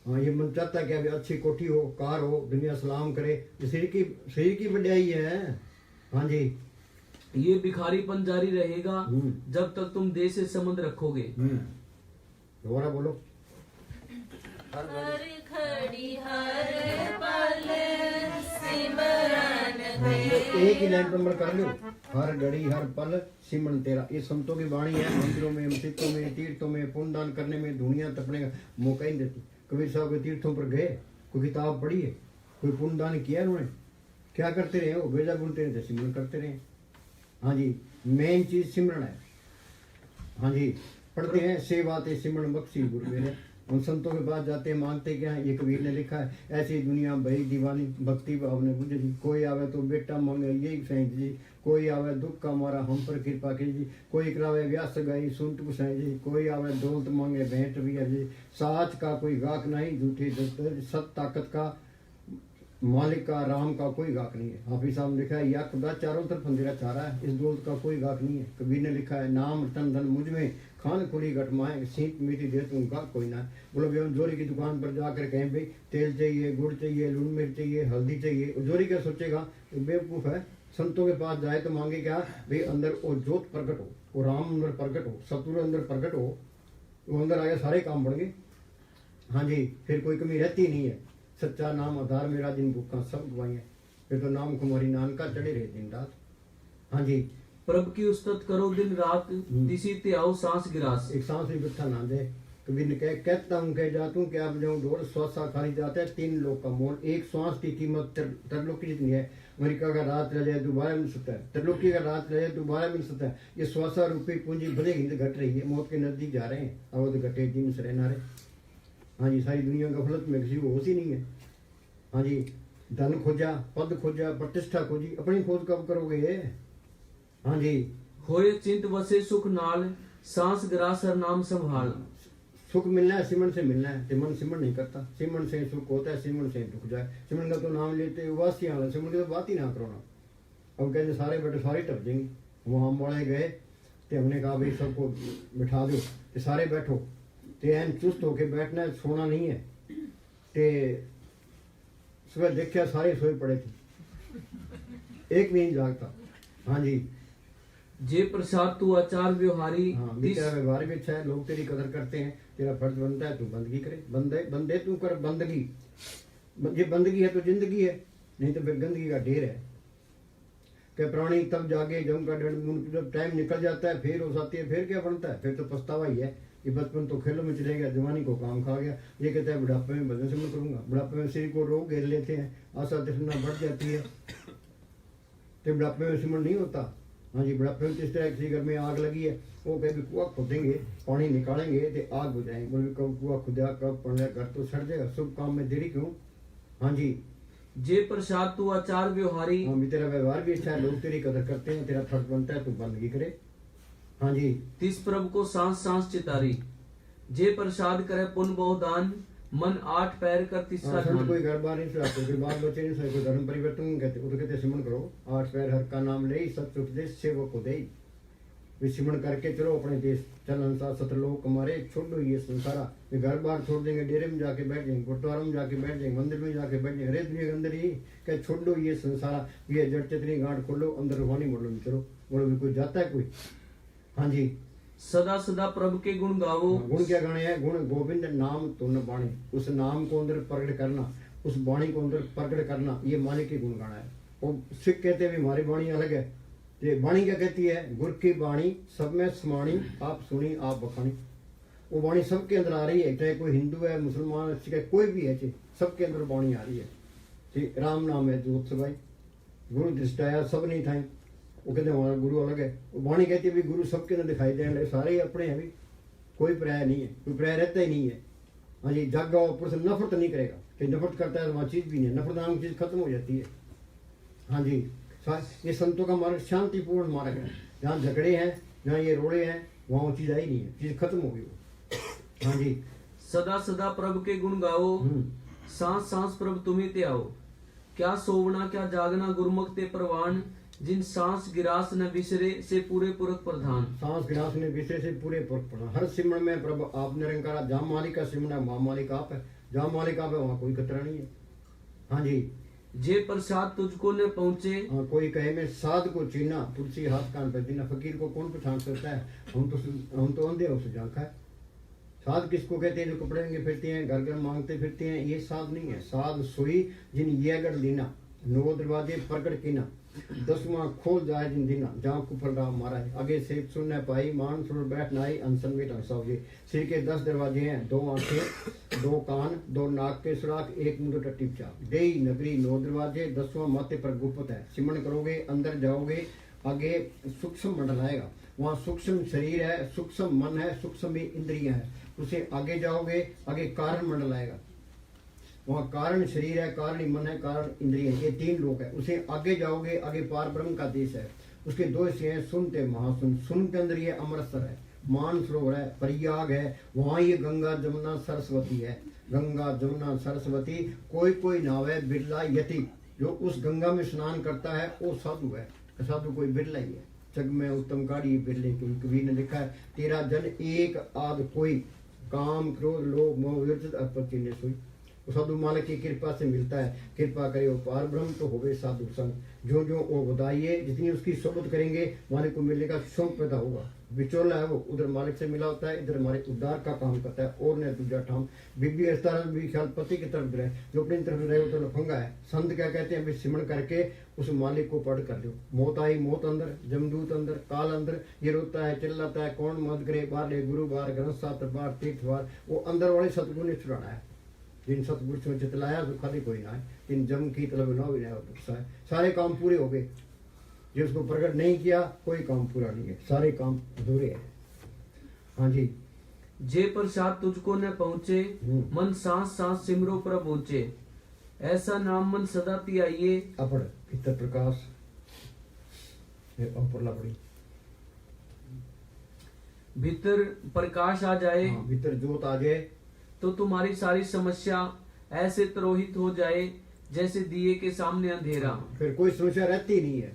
हाँ, ये मन चाहता है कि अभी अच्छी कोठी हो, कार हो, दुनिया सलाम करे। ये शरीर की वड्याई है। हाँ जी, ये भिखारीपन जारी रहेगा जब तक तुम देह से संबंध रखोगे। दोबारा बोलो। हर घड़ी हर पल सिमरन तेरा। एक ही लाइन नंबर कर लो, हर घड़ी हर पल सिमरन तेरा। ये संतों की वाणी है। मंदिरों में, मस्जिदों में, तीर्थों में पुण्य दान करने में दुनिया तपने का मौका ही नहीं देती। कबीर साहब के तीर्थों पर गए, कोई किताब पढ़ी है, कोई पुण्य दान किया उन्होंने, क्या करते रहे वो, बेजा बुनते रहे, सिमरन करते रहे। हाँ जी, मेन चीज सिमरन है। हाँ जी, पढ़ते हैं सेवाते सिमरन बख्शी गुरु मेरे। उन संतों के पास जाते हैं, मांगते क्या है। ये कबीर ने लिखा है, ऐसी दुनिया भई दीवानी, भक्ति भाव ने बुझ जी। कोई आवे तो बेटा मांगे यही फेंक जी, कोई आवे दुख का मारा हम पर कृपा कीजिए, कोई करावे व्यास गाई सुनट कुसाई जी, कोई आवे दौलत मांगे भेंट भी जी। साच का कोई गाक नहीं, झूठी सत ताकत का मालिक का राम का कोई गाक नहीं है। हाफिज साहब ने लिखा है, या खुदा चारों तरफ अंधेरा चारा है, इस दौलत का कोई गाक नहीं है। कबीर ने लिखा है, नाम रतन धन मुझ में, खान खुली घटमाए, सीत मीठी दे तुम का कोई ना। बोलो भैया जोरी की दुकान पर जाकर कहें भाई तेल चाहिए, गुड़ चाहिए, लून मिर्च चाहिए, हल्दी चाहिए, जोरी क्या सोचेगा, बेवकूफ है। संतों के पास जाए तो मांगे क्या भाई, अंदर वो जोत प्रकट हो, वो राम अंदर प्रकट हो, सतगुरु अंदर प्रकट हो, वो अंदर आगे सारे काम बढ़ गए। हाँ जी, फिर कोई कमी रहती नहीं है। सच्चा नाम आधार मेरा, जिन भूखा सब गवाइया, फिर तो नाम कुमारी नानका चढ़े रहे दिन रात। हाँ जी, प्रभु की उस्तत करो दिन रात, दिसी ते आओ सांस गिरास। एक सांस भी बिठा ना दे। कबीर ने कहता हूँ कह जाता हूँ, क्या बजाऊँ ढोल, श्वासा खाली जाता है, 3 लोग का मोल। एक श्वास की कीमत त्रिलोकी जितनी है। अमेरिका का रात रह जाए दोबारा मिल सकता है, त्रिलोकी का रात रह जाए दोबारा मिल सकता है। ये श्वासा रूपी पूंजी बढ़ेगी तो घट रही है, मौत के नजदीक जा रहे हैं। अब तो घटे दिन से रहना रहे। हाँ जी, सारी दुनिया गफलत में, किसी को होश ही नहीं है। हाँ जी, धन खोजा, पद खोजा, प्रतिष्ठा खोजी, अपनी खोज कब करोगे। हाँ जी, होए चिंत वसे सुख नाल, सांस गिरास हर नाम संभाल। सुख मिलना है सिमरन से मिलना है, सिमरन सिमरन नहीं करता। सिमरन से सुख होता है, सिमरन से दुख जाए। सिमरन का तो नाम लेते वासी हाल, सिमरन की तो बात ही ना करो ना। अब कहते सारे बेटे सारे टप जाएंगे। वहाँ हम वाले गए तो हमने कहा भाई सबको बिठा दो, तो सारे बैठो, तो एन चुस्त होके बैठना है, सोना नहीं है। तो सुबह देखा सारे सोए पड़े थे, एक भी नहीं जागता। हाँ जी, जे प्रसाद तू आचार व्यवहारी। हाँ, तेरा व्यवहार भी अच्छा है, लोग तेरी कदर करते हैं, तेरा फर्ज बनता है तू बंदगी करे। बंदे तू कर बंदगी। ये बंदगी है तो जिंदगी है, नहीं तो फिर गंदगी का ढेर है। क्या प्राणी तब जागे जब का जब टाइम निकल जाता है, फिर हो जाती है, फिर क्या बनता है, फिर तो पछतावा ही है। ये बचपन तो खेलों में चले गया, जवानी को काम खा गया। ये कहता है बुढ़ापे में भजन सिमरन करूंगा। बुढ़ापे में शरीर को रोग घेर लेते हैं, आशा तृष्णा बढ़ जाती है, तो बुढ़ापे में सिमरन नहीं होता। हाँ जी, बड़ा प्रेम इस तरह किसी घर में आग लगी है, वो कभी कुआं खोदेंगे, पानी निकालेंगे तो आग बुझाएंगे। बोले कब कुआं खुदा कब पड़ घर तो सड़ जाएगा, शुभ काम में देरी क्यों। हाँ जी, जे प्रसाद तू आचार व्यवहारी, हाँ भी तेरा व्यवहार भी अच्छा है, लोग तेरी कदर करते हैं, तेरा फर्ज बनता है तू बंदगी करे। हाँ जी, तिस प्रभु को सांस सांस चितारी। जे प्रसाद करे पुण्य बहु दान, मन 8 पैर कर तीसरा हाँ, संत ध्यान। कोई घर बार नहीं सुनाते, कोई बाल बच्चे नहीं सुनाते, कोई धर्म परिवर्तन नहीं कहते, वो तो कहते सिमरन करो, 8 पैर हर का नाम ले, सत सुख दे सेवक को दे। वे सिमरन करके चलो अपने देश, चल अंसा सतलोक हमारे, छोड़ो ये संसारा। वे घर बार छोड़ देंगे, डेरे में जाके बैठ जाएंगे, गुरुद्वारा में जाके बैठ जाएंगे, मंदिर में जाके बैठ जाएंगे, हरे दुनिया के अंदर ही कह छोड़ो ये संसारा, ये जड़ चतनी गांठ खोलो, अंदर रूहानी मोड़ो चलो। बोलो भी कोई जाता है कोई। हाँ जी, सदा सदा प्रभु के गुण गावो। गुण क्या गाने हैं, गुण गोविंद नाम तुन बाणी, उस नाम को अंदर प्रकट करना, उस वाणी को अंदर प्रकट करना, ये मालिक के गुण गाना है। और सिख कहते हैं भी हमारी वाणी अलग है, ये वाणी क्या कहती है, गुर की वाणी सब में समाणी, आप सुनी आप बखानी। वो वाणी सबके अंदर आ रही है, चाहे कोई हिंदू है, मुसलमान है, सिख है, कोई भी है, चाहे सबके अंदर वाणी आ रही है। ठीक, राम नाम है जोत सबाई, गुरु दृष्टाया सब नहीं था। वो कहते हैं हमारा गुरु अलग है, वो वाणी कहती है भी गुरु सबके अंदर दिखाई देने लगे, सारे ही अपने हैं भी, कोई पर्याय नहीं है, कोई पर्याय रहता ही नहीं है। हाँ जी, जागा ऊपर से नफरत नहीं करेगा, कि नफरत करता है तो वहाँ चीज भी नहीं है, नफरत नाम की चीज खत्म हो जाती है। हाँ जी, ये संतों का मार्ग शांतिपूर्ण मार्ग है, जहाँ झगड़े हैं, जहाँ ये रोड़े हैं, वहाँ वो चीज आई नहीं है, चीज खत्म हो गई वो। हाँ जी, सदा सदा प्रभु के गुण गाओ, सांस सांस प्रभु तुम्हें ते आओ। क्या सोवना क्या जागना गुरुमुख ते परवान, जिन सांस गिरास न बिसरे से पूरे पुरख प्रधान। सांस गिलास में विषय से पूरे पुरख पड़ा, हर सिमरण में प्रभु आप निरंकार, जहाँ मालिक का सिमरण है वहाँ मालिक आप है, जहाँ मालिक आप है वहाँ कोई खतरा नहीं है। हाँ जी, जे प्रसाद तुझको न पहुँचे, हाँ, कोई कहे मैं साध को चीना, तुलसी हाथ कान पे दीना, फकीर को कौन पहचान सकता है, हम तो अंधे उसे झांका है। साध किसको कहते हैं, जो कपड़े में फिरते हैं, घर घर मांगते फिरते हैं, ये साध नहीं है। साध सोई जिन ये गढ़ लीना, 9 दरवाजे प्रकट कीना, 10वां खोल जाए जिन दीना, जहाँ कुफल राम मारा है। आगे से सुनने पाई, मान सुन बैठ नाई, अनसन में ढंग सावजे। सिर के 10 दरवाजे हैं, 2 आंखें, 2 कान, 2 नाक के सुराख, 1 मुंह टट्टी चाप। देई नगरी 9 दरवाजे, 10वां माथे पर गुप्त है। सिमरन करोगे, अंदर जाओगे, आगे सूक्ष्म मंडल आएगा, वहाँ सूक्ष्म शरीर है, सूक्ष्म मन है, सूक्ष्म इंद्रियां है। उसे आगे जाओगे, आगे कारण मंडल आएगा, वहाँ कारण शरीर है, कारण मन है, कारण इंद्रिय है, ये 3 लोग है। उसे आगे जाओगे, आगे पार ब्रह्म का देश है, उसके 2 हिस्से हैं, सुनते महासुन, सुन के अंदर ये अमृतसर है, मान सरोवर है, प्रयाग है, वहाँ ये गंगा जमुना सरस्वती है। गंगा जमुना सरस्वती, कोई कोई नाव है, बिरला यति, जो उस गंगा में स्नान करता है वो साधु है, साधु कोई बिरला ही है। जग में उत्तम गाड़ी बिरले की, कबीर ने लिखा है, तेरा जन एक आध कोई, काम क्रोध लोभ मोह विरजत अर्पण चिन्ह सोई। साधु मालिक की कृपा से मिलता है, कृपा करे वो पार ब्रह्म तो होवे साधु संग। जो जो वो बताइए, जितनी उसकी सोबत करेंगे मालिक को मिलेगा, शौक पैदा होगा। विचोला है वो, उधर मालिक से मिला होता है, इधर हमारे उद्धार का काम करता है। और ने दूजा ठाम बीबी इस तरह भी ख्याल पति की तरफ रहे, जो अपनी तरफ रहे वो तो लफंगा है। संत क्या कहते हैं, सिमरण करके उस मालिक को पढ़ कर लो। मौत आई, मौत अंदर, जमदूत अंदर, काल अंदर, ये रोता है चिल्लाता है, कौन मदद करे, बार गुरु बार ग्रंथ शास्त्र बार तीर्थ बार, वो अंदर वाले सतगुरु ने छुड़ाना है। जिन सतपुरुषों ने चितलाया तो खाली कोई ना है, जिन जम की तलब ना भी ना है, सारे काम पूरे हो गए। जो उसको प्रकट नहीं किया, कोई काम पूरा नहीं है, सारे काम अधूरे हैं। हाँ जी, जे प्रसाद तुझको न पहुँचे, मन सांस सांस सिमरो प्रभ ऊंचे। ऐसा नाम मन सदा ती आइए, अपड़ भीतर प्रकाश ऊपर पड़ी, भीतर प्रकाश आ जाए, हाँ, भीतर जोत आ जाए, तो तुम्हारी सारी समस्या ऐसे तिरोहित हो जाए जैसे दिए के सामने अंधेरा। फिर कोई समस्या रहती ही नहीं है।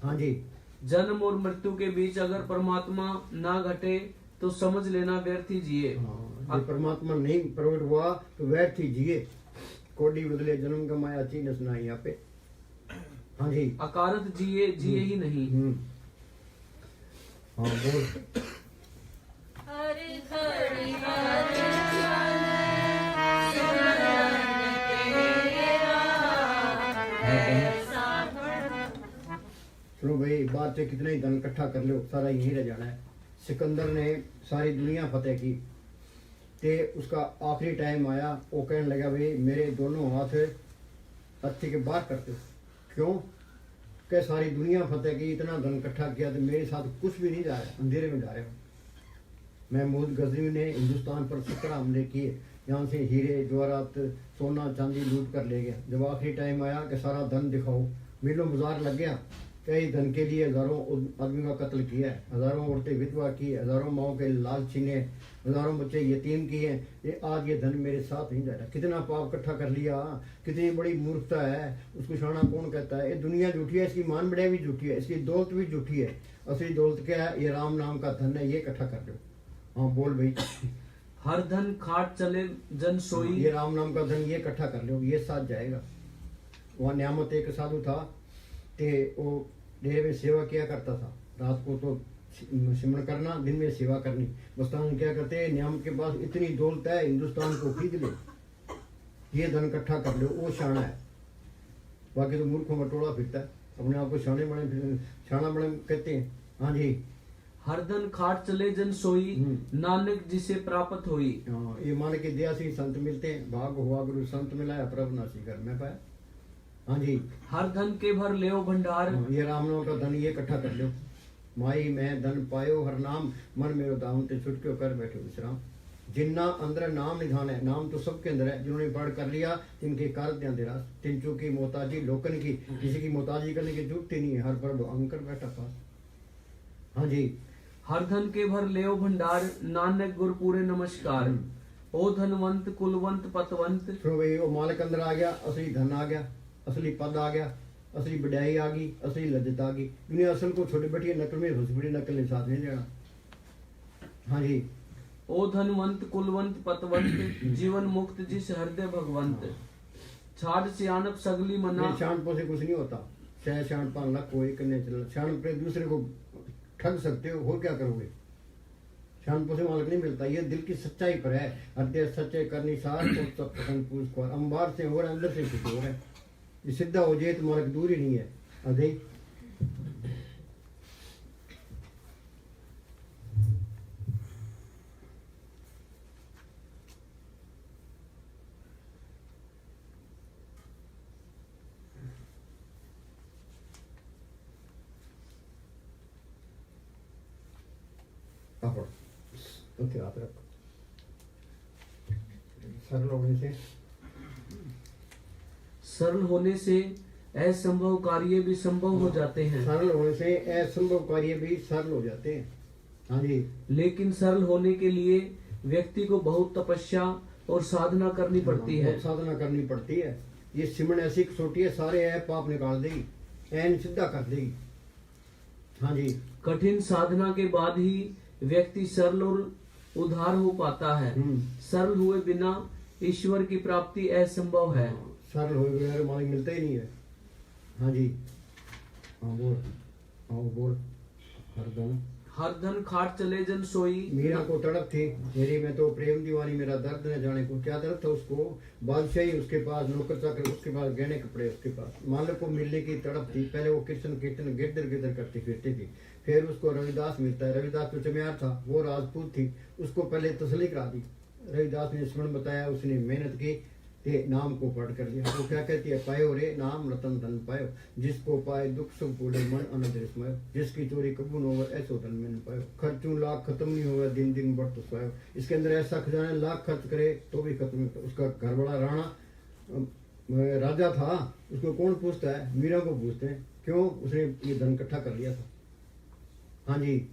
हाँ जी, जन्म और मृत्यु के बीच अगर परमात्मा ना घटे तो समझ लेना व्यर्थ ही जिए। हाँ, जो परमात्मा नहीं प्रकट हुआ तो व्यर्थ ही जिए, कोडी बदले जन्म कमाया चीन सुना यहाँ पे। हाँ जी, अकारत जिए जिए ही नहीं। हाँ बोल, हर घड़ी हर पल सिमरन तेरा ऐसा। सुनो भाई, बात से कितना ही धन इकट्ठा कर लो, सारा यहीं रह जाना है। सिकंदर ने सारी दुनिया फतेह की, ते उसका आखिरी टाइम आया, वो कहने लगा भाई मेरे दोनों हाथ अच्छे के बाहर करते। क्यों? क्या सारी दुनिया फतेह की, इतना धन इकट्ठा किया तो मेरे साथ कुछ भी नहीं जा रहा, अंधेरे में जा रहे हो। महमूद गजनी ने हिंदुस्तान पर 17 हमले किए, यहाँ से हीरे जवाहरात सोना चांदी लूट कर ले गया। जब आखिरी टाइम आया कि सारा धन दिखाओ, मिलों बाजार लग गया। कई धन के लिए हजारों आदमी का कत्ल किया है, हजारों औरतें विधवा की, हजारों माओ के लाल छीने, हजारों बच्चे यतीम किए। ये आज ये धन मेरे साथ नहीं जा रहा। कितना पाप इकट्ठा कर लिया, कितनी बड़ी मूर्खता है। उसको शाना कौन कहता है? ये दुनिया झूठी है, इसकी मान बढ़िया भी झूठी है, इसकी दौलत भी झूठी है। असली दौलत क्या है? ये राम नाम का धन है, ये इकट्ठा कर लो। हाँ बोल भाई। हर धन खाट चले जन सोई। ये राम नाम का धन ये इकट्ठा कर लो, ये साथ जाएगा। वहाँ न्यामत एक साधु था, ते वो डेरे में सेवा किया करता था। रात को तो सिमरन करना, दिन में सेवा करनी। बस्तान क्या करते हैं, न्यामत के पास इतनी दौलत है, हिंदुस्तान को खरीद ले, ये धन इकट्ठा कर लो, वो शाना है। बाकी तो मूर्खों में टोला फिरता है, अपने आप को शाना बड़े कहते हैं। हाँ जी। हर धन खाट चले जन सोई, नानक जिसे प्राप्त हुई। हाँ, ये मान के दिया से संत मिलते हैं। भाग हुआ गुरु संत मिलाया, प्रभु नासी घर में पाया। हाँ जी। हर धन के भर लेओ भंडार। हाँ, ये राम नाम का धन ये इकट्ठा कर लो। माई मैं धन पायो हर नाम, मन मेरो दाम ते छुटक्यो कर बैठो विश्राम। जिन्ना अंदर नाम निधान है, नाम तो सबके अंदर है। जिन्होंने पढ़ कर लिया तिनके कार्य ध्यान दे रहा। तिनचू की मोहताजी लोकन की, किसी की मोहताजी करने की जरूरत ही नहीं है। हर पर अंकर बैठा पास। हाँ जी। हर धन के भर लेओ भंडार, नानक गुर पूरे नमस्कार। ओ धनवंत कुलवंत पतवंत। सुनो भाई, वो मालिक अंदर आ गया, असली धन आ गया, असली पद आ गया, असली बढ़ाई आ गई, असली लज्जत आ गई। दुनिया असल को छोटी बैठी नकल में घुस बड़ी, नकल ने साथ नहीं लेना। हाँ जी। ओ धनवंत कुलवंत पतवंत, जीवन मुक्त जिस हृदय भगवंत। छाड़ सियानप सगली मना। शान से कुछ नहीं होता। चाहे शान पान लाख कोई करने चला, शान पे दूसरे को ठग सकते हो, और क्या करोगे? शान से मालिक नहीं मिलता। ये दिल की सच्चाई पर है। हृदय सच्चे करनी सार को पसंद पूछ को अंबार से हो रहा है, अंदर से कुछ हो रहा है। ये सीधा हो जाए तो मालिक दूर ही नहीं है। अधे हाथ रखो। सरल होने से असंभव कार्य भी संभव हो जाते हैं। सरल होने से असंभव कार्य भी सरल हो जाते हैं। हाँ जी। लेकिन सरल होने के लिए व्यक्ति को बहुत तपस्या और साधना करनी पड़ती है। साधना करनी पड़ती है। ये सिमरन ऐसी कसौटी है, सारे है पाप निकाल देगी, ऐन सीधा कर देगी। हाँ जी। कठिन साधना के बाद ही व्यक्ति सरल और उद्धार हो पाता है। सरल हुए बिना ईश्वर की प्राप्ति असंभव है। सरल हुए बगैर मालिक मिलता ही नहीं है। हाँ जी। हाँ बोल। हाँ बोल। हर धन खाट चले जन सोई। मीरा को तड़प थी, मेरी में तो प्रेम दीवानी, मेरा दर्द न जाने को। क्या दर्द था उसको? बादशाही उसके पास, नौकर चाकर उसके पास, गहने कपड़े उसके पास, मालिक को मिलने की तड़प थी। पहले वो कृष्ण कीर्तन गिरधर गिरधर करती फिरती थी। फिर उसको रविदास मिलता है। रविदास तो चमियार था, वो राजपूत थी, उसको पहले तसली करा दी। रविदास ने स्मरण बताया, उसने मेहनत की, ते नाम को पढ़ कर लिया। वो क्या कहती है? पायो रे नाम रतन धन पायो, जिसको पाए दुख सुख भूले मन अनंत स्मयो, जिसकी चोरी कबू न हो ऐसो धन में न पायो, खर्चू लाख खत्म नहीं होगा दिन दिन बढ़ तो सोयो। इसके अंदर ऐसा खजाना, लाख खर्च करे तो भी खत्म नहीं। उसका घर बड़ा राणा राजा था, उसको कौन पूछता है? मीरा को पूछते हैं। क्यों? उसने ये धन इकट्ठा कर लिया था। हाँ जी।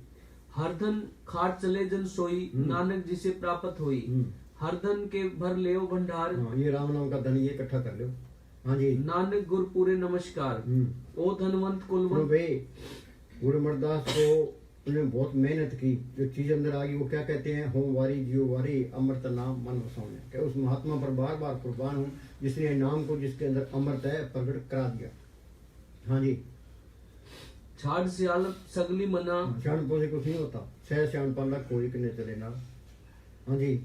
हर धन खाट चले जन सोई, नानक जिसे प्राप्त हुई। हर धन के भर लेओ भंडार। हाँ, ये राम नाम का धन ये इकट्ठा कर लो। हाँ जी। नानक गुर पूरे नमस्कार। ओ धनवंत कुलवंत। गुरु अमरदास को उन्होंने बहुत मेहनत की, जो चीज अंदर आ गई वो क्या कहते हैं? होम वारी जियो वारी अमृत नाम मन वसाने। क्या उस महात्मा पर बार बार कुर्बान हूँ जिसने नाम को, जिसके अंदर अमृत है, प्रकट करा दिया। हाँ जी। छाड़ सियाल सगली मना। शान से कुछ नहीं होता। सह श्यान पाला कोई कने चले ना। हाँ जी।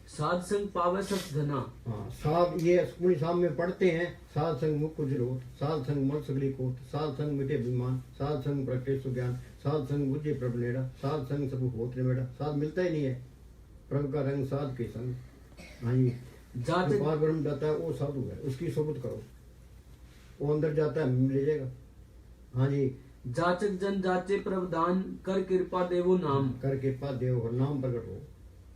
साध संग पावे सत धना। हाँ, साध ये सुखमणि साहब में पढ़ते हैं। साध संग मुख कुजरोत, साध संग मल सगली कोट, साध संग मिटे विमान, साध संग प्रकटे सुज्ञान, साध संग बुझे प्रभु नेड़ा, साध संग सब होत मेड़ा। साध मिलता ही नहीं है। प्रभु का रंग साध के संग। हाँ जी। जो पार ब्रह्म जाता है वो साधु है, उसकी सोबत करो, वो अंदर जाता है, ले जाएगा। हाँ जी, जाचक जन जाचे प्रवधान कर कृपा देवो नाम। कर कृपा देव हो, नाम प्रकट हो।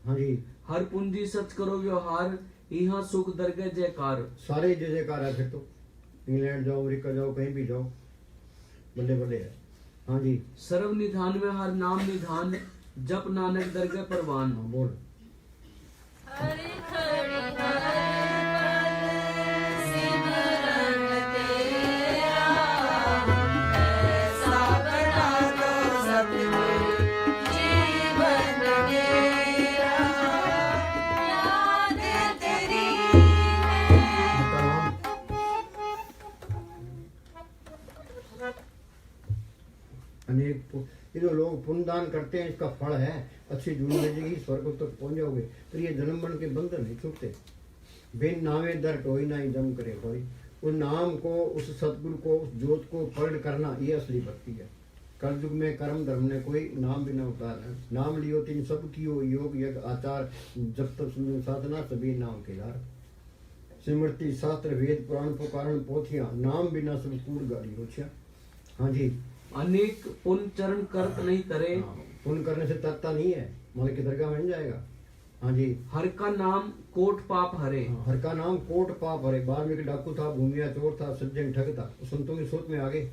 हाँ जी, हर पूंजी सच करो व्यवहार, यहाँ सुख दरगह जयकार। सारे जय जयकार है फिर तो। इंग्लैंड जाओ, अमेरिका जाओ, कहीं भी जाओ, बल्ले बल्ले है। हाँ जी, सर्व निधान में हर नाम निधान, जप नानक दरगह परवान। हाँ बोल। हर घड़ी हर पल सिमरन तेरा, ऐसा बना दो सतगुरु जीवन मेरा। याद तेरी है प्रणाम। अनेक ये जो लोग पुण्यदान करते हैं, इसका फल है अच्छी जिंदगी, स्वर्ग तक पहुंच जाओगे। पर ये जन्म बन के बंधन नहीं छूटते। बिन नामे दर टोई ना ही जम करे कोई। उस नाम को, उस सतगुरु को, उस ज्योत को प्रकट करना, ये असली भक्ति है। कलयुग में कर्म धर्म ने कोई नाम भी न उतारा। नाम लियो तीन सब कियो, योग यज्ञ आचार, जब तक सुनो साधना सभी नाम के लार। स्मृति शास्त्र वेद पुराण पुकारण पोथियां, नाम बिना सब कूड़ गाड़ी होछिया। हाँ जी, अनेक पुण्य चरण करत नहीं तरे, पुण्य करने से तरता नहीं है, मालिक की दरगाह बन जाएगा। हाँ जी, हर का नाम कोट पाप हरे। हर का नाम कोट पाप हरे। बाल्मीकि डाकू था, भूमिया चोर था, सज्जन ठग था, संतों की सोच में आगे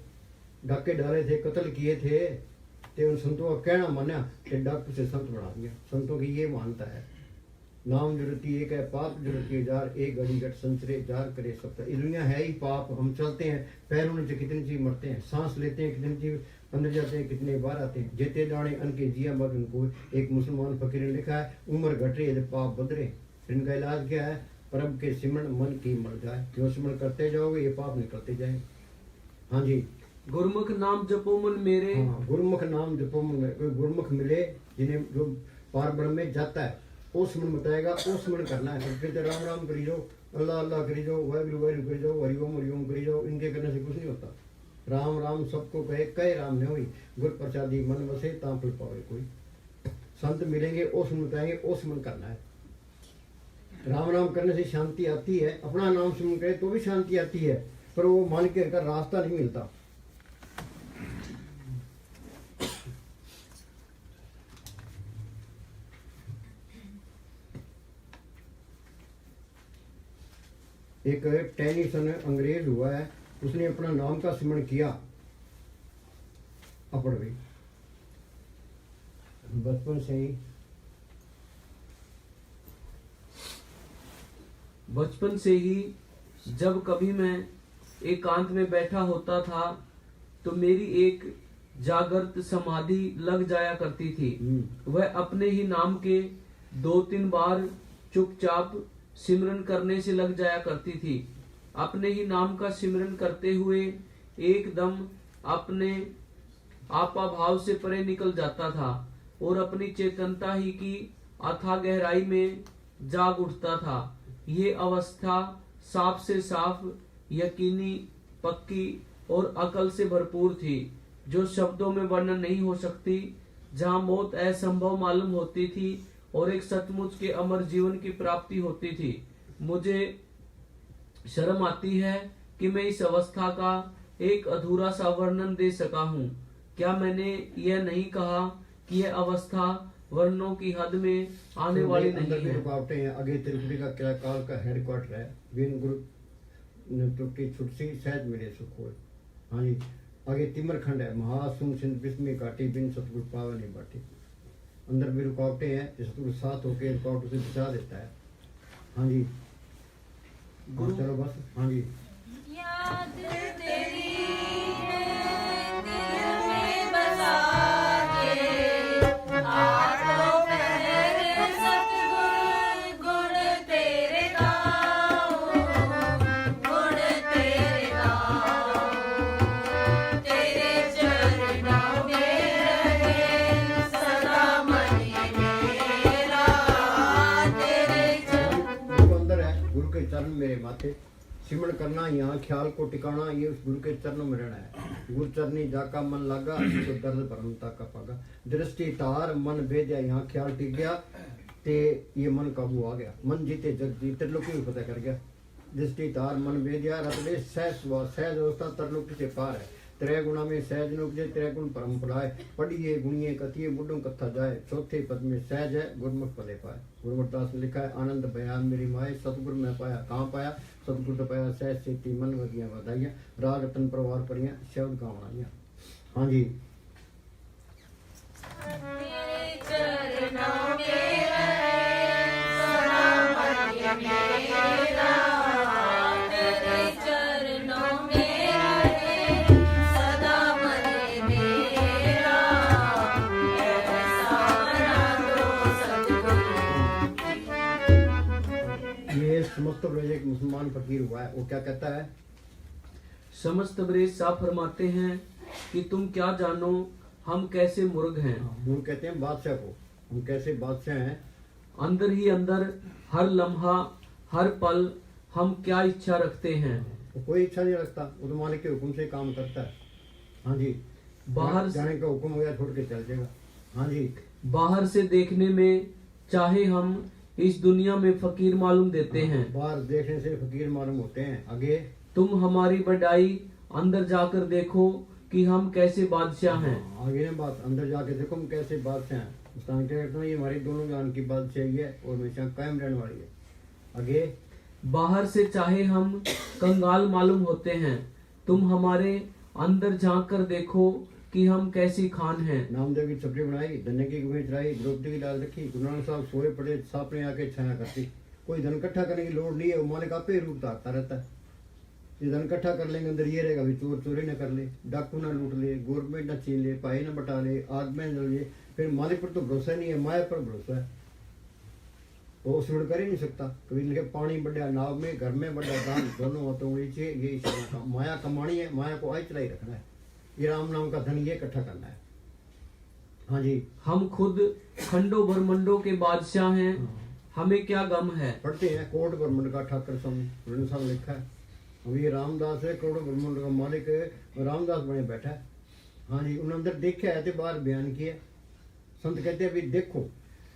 डाके डाले थे, कत्ल किए थे, ते उन संतों का कहना माना कि डाकू से संत बना दिया। संतों की ये मानता है। नाम जरूरती एक है, पाप जरूरती जार, एक घड़ी घट संचरे जार करे सकता। ये दुनिया है ही पाप। हम चलते हैं, पैर होने से कितनी चीज मरते हैं, सांस लेते हैं कितनी चीज अंदर जाते हैं, कितने बार आते हैं। जेते दाने अनके जिया मत उनको। एक मुसलमान फकीर ने लिखा है, उम्र घट रही है पाप बद रहे। इनका इलाज क्या है? प्रभ के सिमरण मन की मर जाए। जो सिमरण करते जाओगे ये पाप निकलते जाए। हाँ जी, गुरुमुख नाम जपो मन मेरे। हाँ, गुरुमुख नाम जपो मन मेरे। कोई गुरुमुख मिले जिन्हें जो पार ब्रह्म में जाता है, वो स्मरण बताएगा, वो स्मरण करना है। सबके तो राम राम करी जाओ, अल्लाह अल्लाह करी जाओ, वाहिगुरु वाहिगुरु करी जाओ, हरिओम हरिओम करी जाओ। इनके करने से कुछ नहीं होता। राम राम सबको कहे राम ने हुई। गुर प्रसादी मन बसे तांफल पावे कोई। संत मिलेंगे, वो स्मरण बताएंगे, वो स्मरण करना है। राम राम करने से शांति आती है। अपना नाम स्मरण करे तो भी शांति आती है, पर वो मान के का रास्ता नहीं मिलता। एक टेनिसन अंग्रेज हुआ है, उसने अपना नाम का स्मरण किया। अपड़ गई बचपन से ही। बचपन से ही जब कभी मैं एकांत में बैठा होता था तो मेरी एक जागृत समाधि लग जाया करती थी। वह अपने ही नाम के 2-3 बार चुपचाप सिमरन करने से लग जाया करती थी। अपने ही नाम का सिमरन करते हुए एकदम अपने आपा भाव से परे निकल जाता था और अपनी चेतनता ही की अथाह गहराई में जाग उठता था। ये अवस्था साफ से साफ, यकीनी, पक्की और अकल से भरपूर थी, जो शब्दों में वर्णन नहीं हो सकती, जहाँ मौत असंभव मालूम होती थी और एक सचमुच के अमर जीवन की प्राप्ति होती थी। मुझे शर्म आती है कि मैं इस अवस्था का एक अधूरा सा वर्णन दे सका हूँ। क्या मैंने यह नहीं कहा कि यह अवस्था वर्णों की हद में आने वाली नहीं अंदर की है? रुकावटें हैं। आगे तिरुपति का क्या काल का हेडक्वार्टर है। बिन गुरु टुटी छुटसी सहज मिले सुख होए। हाँ जी, आगे तिमरखंड है। महासुम सिंध विस्मी घाटी बिन सतगुरु पावे नहीं बाटी। अंदर भी रुकावटें हैं, सतगुरु साथ होकर रुकावटों से बचा देता है। हाँ जी, चलो बस। हाँ जी, याद तेरी है दिल में बसा के, आठों पहर सतगुरु गुण तेरे गाऊं, गुण तेरे गाऊं। तेरे चरणों में रहे सदा मन ये मेरा, तेरे गुरु अंदर है। गुरु के चरण मेरे माथे। सिमरण करना, यहाँ ख्याल को टिकाना, ये उस गुरु के चरणों में रहना है। गुरु चरनी जाका मन लागा, तो दर्द भरमता का पागा। दृष्टि तार मन भेजा, यहाँ ख्याल टिक गया ते ये मन काबू आ गया। मन जीते जग जीते, त्रिलोकी भी पता कर गया। दृष्टि तार मन भेजा, रतबे सहज सहज अवस्था त्रिलोकी से पार है। त्रै गुणा में सहज न उपजे, त्रै गुण परम पढ़ाए। पढ़िए गुणिए कथिए बुढ़ों कथा जाए, चौथे पद में सहज है गुरमुख फले पाए। गुरुमरदास ने लिखा है, आनंद बयान मेरी माए, सतगुरु में पाया। कहाँ पाया? सतगुरु तो पाया सहज सेती मन वधिया बधाइयाँ, राग रतन परवार परियां शब्द गावणाइयां। हाँ जी। तेरे चरणों में रहे सदा मन मेरा, तेरे चरणों में रहे सदा मन मेरा, ऐसा बना दो सद्गुरु। ये समस्त ब्रज एक मुसलमान फकीर हुआ है, वो क्या कहता है? समस्त ब्रज साफ फरमाते हैं कि तुम क्या जानो हम कैसे मुर्ग हैं। वो कहते हैं बादशाह को, हम कैसे बादशाह हैं। अंदर ही अंदर हर लम्हा हर पल हम क्या इच्छा रखते हैं। वो कोई इच्छा नहीं रखता, वो तो मालिक के हुक्म से काम करता है। हाँ जी। बाहर जाने का हुक्म हो गया छोड़ के चल जाएगा। हाँ जी। बाहर से देखने में चाहे हम इस दुनिया में फकीर मालूम देते हैं, बाहर देखने से फकीर मालूम होते हैं। आगे तुम हमारी बढ़ाई अंदर जाकर देखो कि हम कैसे बादशाह हैं। आगे ने बात, अंदर जाके देखो हम कैसे बादशाह हैं। ये हमारी दोनों जान की बादशाही है और हमेशा कायम रहने वाली है। आगे बाहर से चाहे हम कंगाल मालूम होते हैं, तुम हमारे अंदर झांक कर देखो कि हम कैसी खान हैं। नामदेव की छपरी बनाई, धन्य की गुमी चढ़ाई, द्रौपदी की लाल रखी, गुरु नानक साहब सोए पड़े, सापने आके छाया करती। कोई धन इकट्ठा करने की लोड़ नहीं है, वो मालिक आपे ही रूप धारता रहता है। ये धन इकट्ठा कर लेंगे, अंदर ये रहेगा भी चोर चोरी न कर ले, डाकू न लूट ले, गवर्नमेंट न छीन ले, पाई न बटा ले, आग में न ले। फिर मालिक पर तो भरोसा नहीं है, माया पर भरोसा है। वो उसमें कर ही नहीं सकता। कभी लिखे पानी बढ़िया नाव में, घर में बढ़िया दान, दोनों होते नीचे। ये ईश्वर का माया कमानी है, माया को आई चलाई रखना है। ये राम नाम का धन ये इकट्ठा करना है। हाँ जी। हम खुद खंडों ब्रह्मंडों के बादशाह हैं, हमें क्या गम है। पढ़ते हैं कोट ब्रह्मंड का ठाकर स्वामी साहब लिखा है। अब ये रामदास है, करोड़ों ब्रह्मांड का मालिक है, रामदास बने बैठा है। हाँ जी। उन्होंने अंदर देखा है तो बाहर बयान किया। संत कहते हैं भी देखो।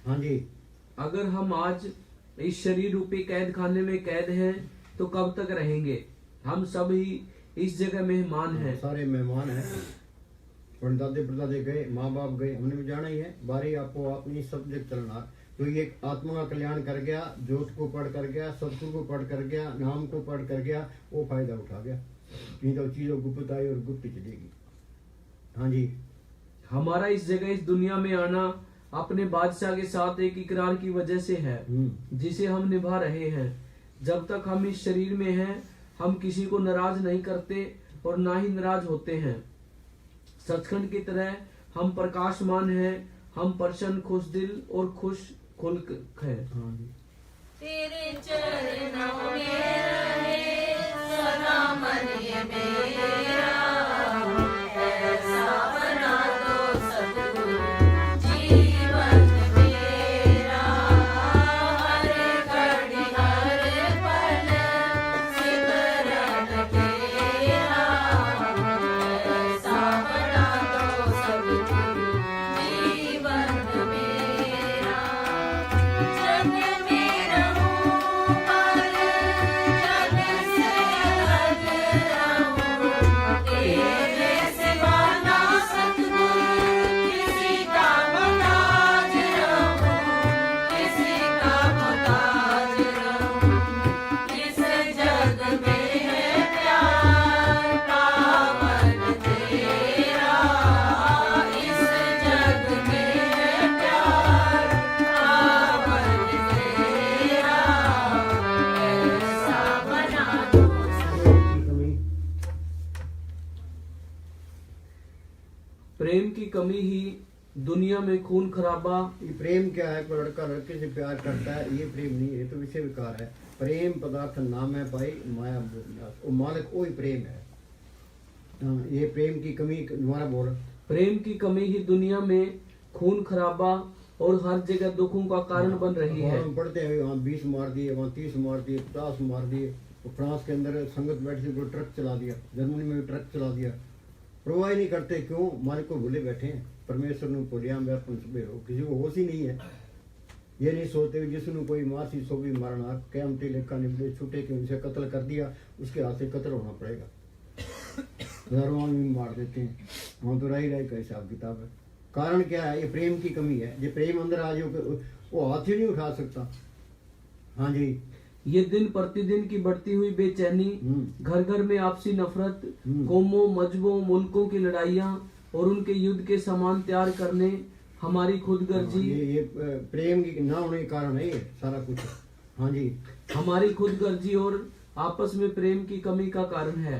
हाँ जी। अगर हम आज इस शरीर रूपी कैद खाने में कैद हैं तो कब तक रहेंगे। हम सब ही इस जगह मेहमान हैं। सारे मेहमान हैं। परदादे परदादे गए, माँ बाप गए, हमने भी जाना ही है। बारी आपको अपनी सब जगह चलना। तो ये आत्मा का कल्याण कर गया, ज्योत को पढ़ कर गया, सतगुरु को पढ़ कर गया, नाम को पढ़ कर गया, वो फायदा उठा गया। नहीं तो चीजों गुप्त आई और गुप्त चलेगी। हाँ जी। हमारा इस जगह इस दुनिया में आना अपने बादशाह के साथ एक इकरार की वजह से है, जिसे हम निभा रहे हैं। जब तक हम इस शरीर में हैं, हम किसी को नाराज नहीं करते और ना ही नाराज होते हैं। सचखंड की तरह हम प्रकाशमान हैं, हम प्रसन्न खुश दिल और खुश खुल्क है। हाँ जी। तेरे चरणों में रहे सदा मन ये मेरा, ऐसा बना दो सद्गुरु जीवन मेरा। हर घड़ी हर पल सिमरन तेरा, ऐसा बना दो सद्गुरु जीवन मेरा। जग में रहूं पर जग से अलग रहूं, तेरे सिवा ना सद्गुरु किसी का मोहताज रहूं, किसी का मोहताज रहूं। इस जग में है प्यार पावन तेरा, इस जग में है प्यार पावन तेरा, ऐसा बना दो प्रेम की कमी ही दुनिया में खून खराबा। ये प्रेम क्या है? कोई लड़का लड़के से प्यार करता है, ये प्रेम नहीं है, तो विषय विकार है। प्रेम पदार्थ नाम है भाई, माया वो मालिक वही प्रेम है। हाँ, ये प्रेम की कमी दोबारा बोल। प्रेम की कमी ही दुनिया में खून खराबा और हर जगह दुखों का कारण बन रही है। हम पढ़ते हैं वहाँ 20 मार दिए, वहाँ 30 मार दिए, 50 मार दिए। तो फ्रांस के अंदर संगत बैठी थी, कोई ट्रक चला दिया, जर्मनी में भी ट्रक चला दिया। परवाह ही नहीं करते, क्यों? मालिक को भूले बैठे हैं। परमेश्वर ने बोलिया व्यापन सुबेरो, किसी को होश ही नहीं है। ये नहीं सोचते जिसने कोई मासी सो भी मारना, कैमती लेखा निबले छूटे कि उनसे कत्ल कर दिया, उसके हाथ से कत्ल होना पड़ेगा। हजारों आदमी मार देते हैं। वहाँ तो राही राही का हिसाब किताब है। कारण क्या है? ये प्रेम की कमी है। ये प्रेम अंदर आ जाओ वो हाथ ही नहीं उठा सकता। हाँ जी। ये दिन प्रतिदिन की बढ़ती हुई बेचैनी, घर घर में आपसी नफरत, कौमों, मजहबों, मुल्कों की लड़ाइयाँ और उनके युद्ध के सामान तैयार करने, हमारी खुदगर्जी, ये प्रेम की ना होने के कारण है ये सारा कुछ। हाँ जी। हमारी खुदगर्जी और आपस में प्रेम की कमी का कारण है।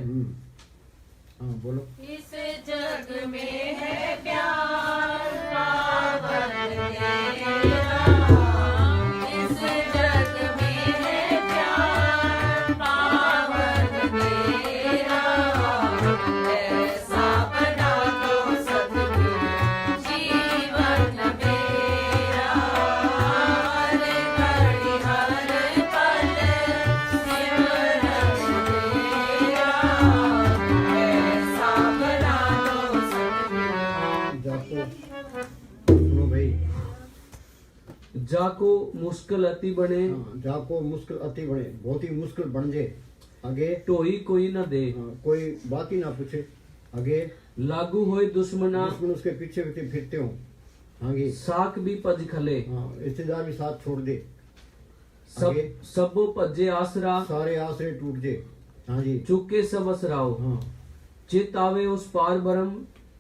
हाँ बोलो। इस जग में है प्यार पावन तेरा, इस जग में है प्यार पावन तेरा, ऐसा बना दो सद्गुरु जीवन मेरा, हर घड़ी हर पल सिमरन तेरा, ऐसा बना दो सद्गुरु। जाको सुनो भाई। जाको मुश्किल अति बने, हाँ, जाको मुश्किल अति बने, बहुत ही मुश्किल बन जाए। आगे टोही कोई न दे, कोई बात ही ना पूछे। आगे लागू होए दुश्मना, दुश्मन उसके पीछे पीछे फिरते हो। हाँ जी। साक भी पज खले, हाँ, रिश्तेदार भी साथ छोड़ दे। सब आगे सबो पज्जे आसरा, सारे आसरे टूट जाए। हाँ जी। चुके सब असराओ, हाँ, चित आवे उस पार बरम,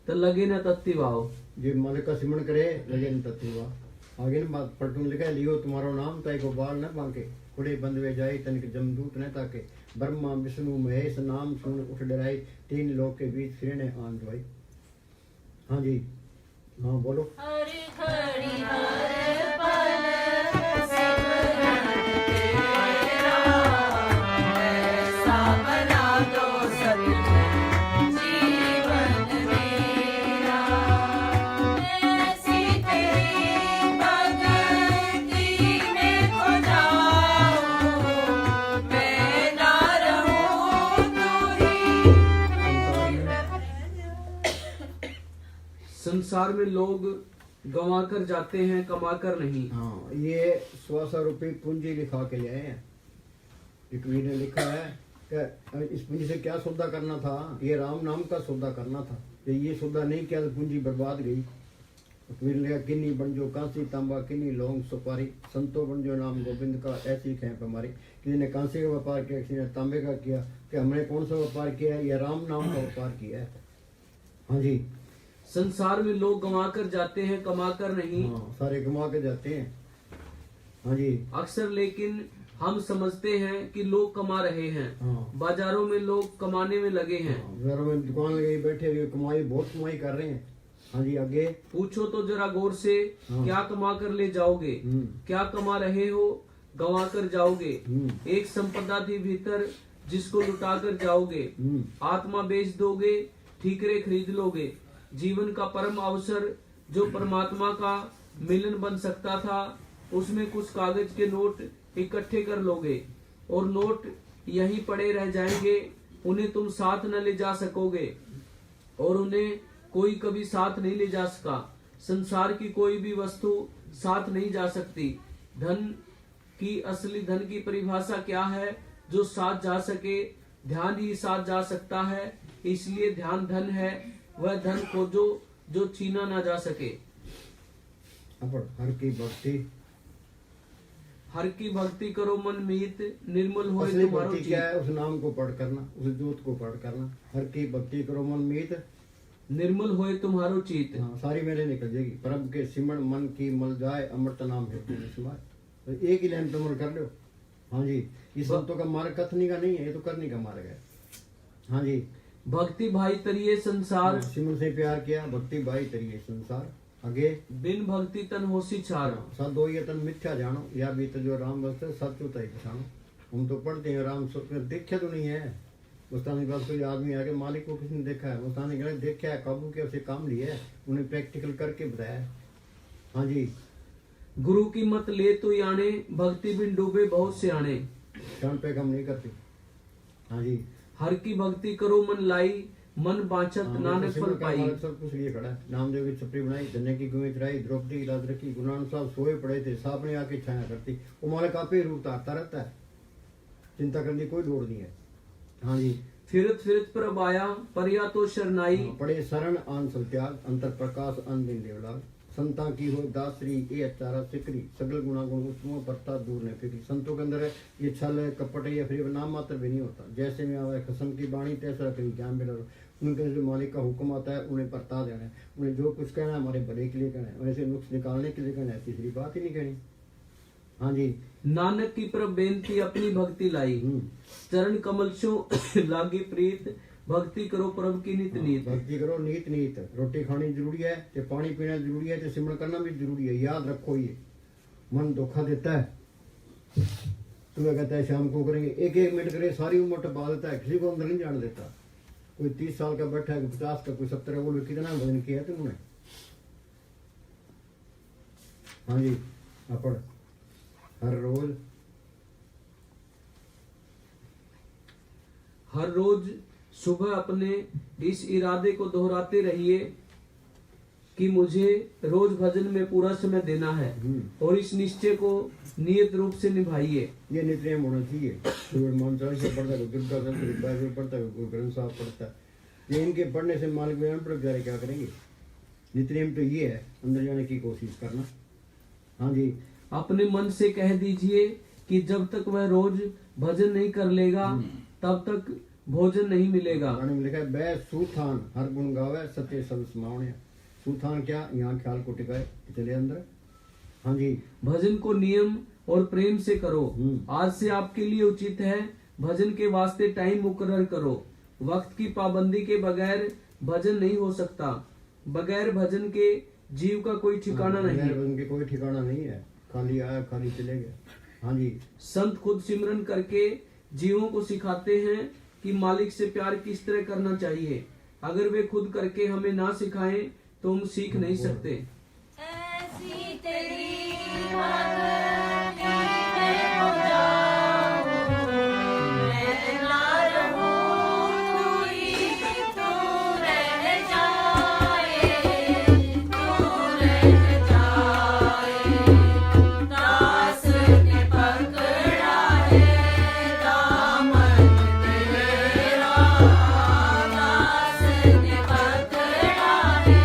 त लगे न तत्ती वाओ। जो मालिक का सिमरण करे लगे न तत्वा। आगे न बात पलटून लिखा है, लियो तुम्हारो नाम ताई को बाल न बांके, कुड़े बंद वे जाए तनिक जमदूत न ताके, ब्रह्मा विष्णु महेश नाम सुन उठ डराई, तीन लोग के बीच फिरने आन दवाई। हाँ जी। हाँ बोलो। हर घड़ी हर पल सिमरन तेरा, ऐसा बना दो सद्गुरु जीवन मेरा, ऐसी तेरी भक्ति में खो जाऊं, मैं ना रहूं तू ही। संसार में लोग गंवा कर जाते हैं, कमा कर नहीं। हाँ, ये 100 रुपये पूंजी लिखा के ले आए हैं। एक वीर ने लिखा है कि इस पूंजी से क्या सौदा करना था? ये राम नाम का सौदा करना था। ये सौदा नहीं किया तो पूंजी बर्बाद गई। वीर ने लिखा, किन्नी बन जो कांसी तांबा, किन्नी लौंग सुपारी, संतो बन जो नाम गोविंद का, ऐसी खेप हमारी। किसी ने कांसे का व्यापार किया, किसी ने तांबे का किया। कि हमने कौन सा व्यापार किया है? ये राम नाम का व्यापार किया है। हाँ जी। संसार में लोग गंवा कर जाते हैं, कमा कर नहीं। हाँ, सारे कमा के जाते हैं। हाँ जी। अक्सर लेकिन हम समझते हैं कि लोग कमा रहे हैं। हाँ। बाजारों में लोग कमाने में लगे हैं। घरों में दुकान लगे बैठे हुए कमाई, बहुत कमाई कर रहे हैं। हाँ जी। आगे पूछो तो जरा गौर से, हाँ। क्या कमा कर ले जाओगे? क्या कमा रहे हो? गंवा कर जाओगे। एक संपदा थी भीतर जिसको लुटा कर जाओगे। आत्मा बेच दोगे, ठीकरे खरीद लोगे। जीवन का परम अवसर जो परमात्मा का मिलन बन सकता था, उसमें कुछ कागज के नोट इकट्ठे कर लोगे और नोट यहीं पड़े रह जाएंगे। उन्हें तुम साथ न ले जा सकोगे और उन्हें कोई कभी साथ नहीं ले जा सका। संसार की कोई भी वस्तु साथ नहीं जा सकती। धन की असली धन की परिभाषा क्या है? जो साथ जा सके। ध्यान ही साथ जा सकता है, इसलिए ध्यान धन है। वह धन खोजो जो छीना ना जा सके। हर की भक्ति, हर की भक्ति करो मन मीत, निर्मल होए असली तुम्हारो भक्ति क्या चित। है? उस नाम को पढ़ करना, उस जोत को पढ़ करना। हर की भक्ति करो मन मीत, निर्मल होए तुम्हारो चित। हाँ, सारी मेले निकल जाएगी। प्रभु के सिमरण मन की मल जाए, अमृत नाम है समाय। तो एक ही लाइन तुम कर लो। हाँ जी। ये संतों का मार्ग कथनी का नहीं है, ये तो करने का मार्ग है। हाँ जी। भक्ति भाई तरिए संसार, सिमरण से प्यार किया, भक्ति भाई तरिए संसार। आगे बिन भक्ति तन होसी छार। सद दो ये तन मिथ्या जानो, या बीत जो राम बस सच होता है पछानो। हम तो पढ़ते हैं राम देखा तो नहीं है। मुस्तानी पास कोई आदमी आके मालिक को किसने देखा है? मुस्तानी कहना देखा है, काबू के उसे काम लिया है, उन्हें प्रैक्टिकल करके बताया है। हाँ जी। गुरु की मत ले तो याने, भक्ति बिन डूबे बहुत से आने। क्षण पे कम नहीं करती। हाँ जी। हर की भक्ति करो मन लाई, मन बांचत हाँ, नानक सिमर फल का पाई। मालिक सब कुछ लिए खड़ा है। नामदेव की छपरी बनाई, धन्य की गुएं चढ़ाई, द्रौपदी की लाज रखी, गुरु नानक साहब सोए पड़े थे, सापने आके छाया करती। वो मालिक आपे रूप तारता रहता है, चिंता करने की कोई लोड़ नहीं है। हाँ जी। फिरत फिरत प्रभ आया परिया तो शरनाई। पड़े शरण आन सब त्याग अंतर प्रकाश अन दिन देवलाग संता की हो दासरी ये अचारा सिकरी सगल गुणा गुण उत्तम परता दूर ने फिरी। संतों के अंदर ये छल कपट या फिर नाम मात्र भी नहीं होता। जैसे में आवे खसम की बाणी तैसा रखनी ज्ञान मिला। उनके जो मालिक का हुक्म आता है उन्हें परता देना है। उन्हें जो कुछ कहना है हमारे भले के लिए कहना है, वैसे नुक्स निकालने के लिए कहना है, तीसरी बात ही नहीं कहनी। हाँ जी। नानक की प्रभ बेनती अपनी भक्ति लाई। चरण कमल छो लागी प्रीत भक्ति करो प्रभ की नित नीत। भक्ति करो नीत नीत। रोटी खानी जरूरी है, ते पानी पीना जरूरी है, ते सिमरन करना भी जरूरी है। याद रखो ये मन धोखा देता है। तुम्हें कहता है शाम को करेंगे, एक एक मिनट करे सारी उम्र टपा देता है, किसी को अंदर नहीं जान देता। कोई 30 साल का बैठा है, 50 का, कोई 70 का, बोलो कितना भजन किया है तुमने। हाँ जी। अपड़ हर रोज सुबह अपने इस इरादे को दोहराते रहिए कि मुझे रोज भजन में पूरा समय देना है और इस निश्चय को नियत रूप से निभाइए। ये नित्यनेम होना चाहिए। सुबह मान चालीसा पढ़ता है, दुर्गा बाइबल पढ़ता है, कोई ग्रंथ साहब पढ़ता है। ये इनके पढ़ने से मालिक बयान पर बेचारे क्या करेंगे। नित्यनेम तो ये है, अंदर जाने की कोशिश करना। हाँ जी। अपने मन से कह दीजिए कि जब तक वह रोज भजन नहीं कर लेगा तब तक भोजन नहीं मिलेगा। गाने में लिखा है बै सुथान हर गुण गावे सत्य सब समावने। सुथान क्या, यहाँ ख्याल को टिकाए चले अंदर। हाँ जी। भजन को नियम और प्रेम से करो। आज से आपके लिए उचित है भजन के वास्ते टाइम मुकर्रर करो। वक्त की पाबंदी के बगैर भजन नहीं हो सकता। बगैर भजन के जीव का कोई ठिकाना नहीं। बगैर भजन के कोई ठिकाना नहीं है। खाली आया खाली चले गए। हाँ जी। संत खुद सिमरन करके जीवों को सिखाते हैं कि मालिक से प्यार किस तरह करना चाहिए। अगर वे खुद करके हमें ना सिखाएं तो हम सीख नहीं सकते। ऐसी तेरी भक्ति में हो जाऊं, मैं ना रहूं, तू ही तू रह जाए, तू रह जाए। दास ने पकड़ा है दामन तेरा, दास ने पकड़ा है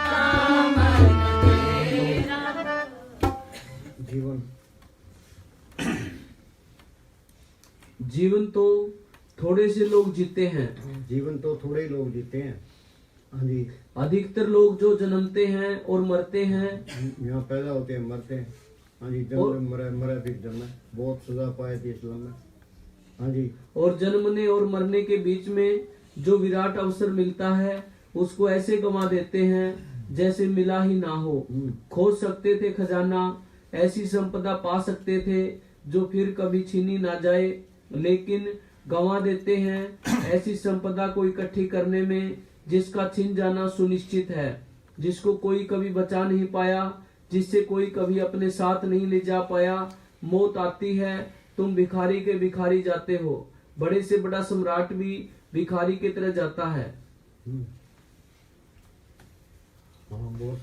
दामन तेरा। जीवन तो थोड़े से लोग जीते हैं। जीवन तो थोड़े ही लोग जीते हैं। हाँ जी। अधिकतर लोग जो जन्मते हैं और मरते हैं, यहाँ पैदा होते हैं मरते हैं। हाँ जी। जन्म मरे मरे फिर जन्मे, बहुत सजा पाए थे इस्लाम में। हाँ जी। और जन्मने और मरने के बीच में जो विराट अवसर मिलता है उसको ऐसे गंवा देते हैं जैसे मिला ही ना हो। खोज सकते थे खजाना, ऐसी संपदा पा सकते थे जो फिर कभी छीनी ना जाए, लेकिन गंवा देते हैं ऐसी संपदा को इकट्ठी करने में जिसका छिन जाना सुनिश्चित है, जिसको कोई कभी बचा नहीं पाया, जिससे कोई कभी अपने साथ नहीं ले जा पाया। मौत आती है, तुम भिखारी के भिखारी जाते हो। बड़े से बड़ा सम्राट भी भिखारी की तरह जाता है। हाँ बोल।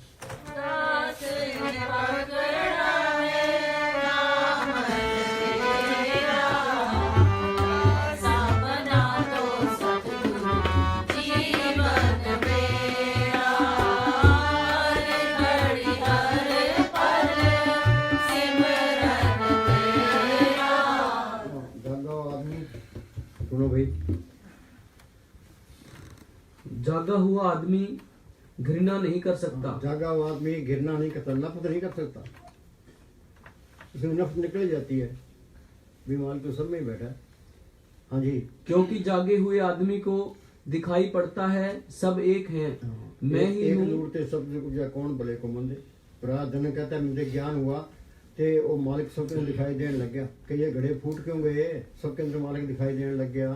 दास ने पकड़ा है दामन तेरा, सपना तो सतगुरु जीवन मेरा। हर घड़ी हर पल सिमरन तेरा। जागा आदमी सुनो भाई। जागा हुआ आदमी घृणा नहीं कर सकता। जागा हुआ आदमी घृणा नहीं करता, नफरत नहीं कर सकता। उसमें नफरत निकल जाती है। बीमार तो सब में ही बैठा है। हाँ जी। क्योंकि जागे हुए आदमी को दिखाई पड़ता है सब एक हैं। मैं ही एक हूँ। लूटते सब जो कौन भले को मंदे। प्रार्थना कहता है मुझे ज्ञान हुआ ते वो मालिक सबके दिखाई देने लग गया कि ये घड़े फूट क्यों गए, सबके अंदर मालिक दिखाई देने लग गया।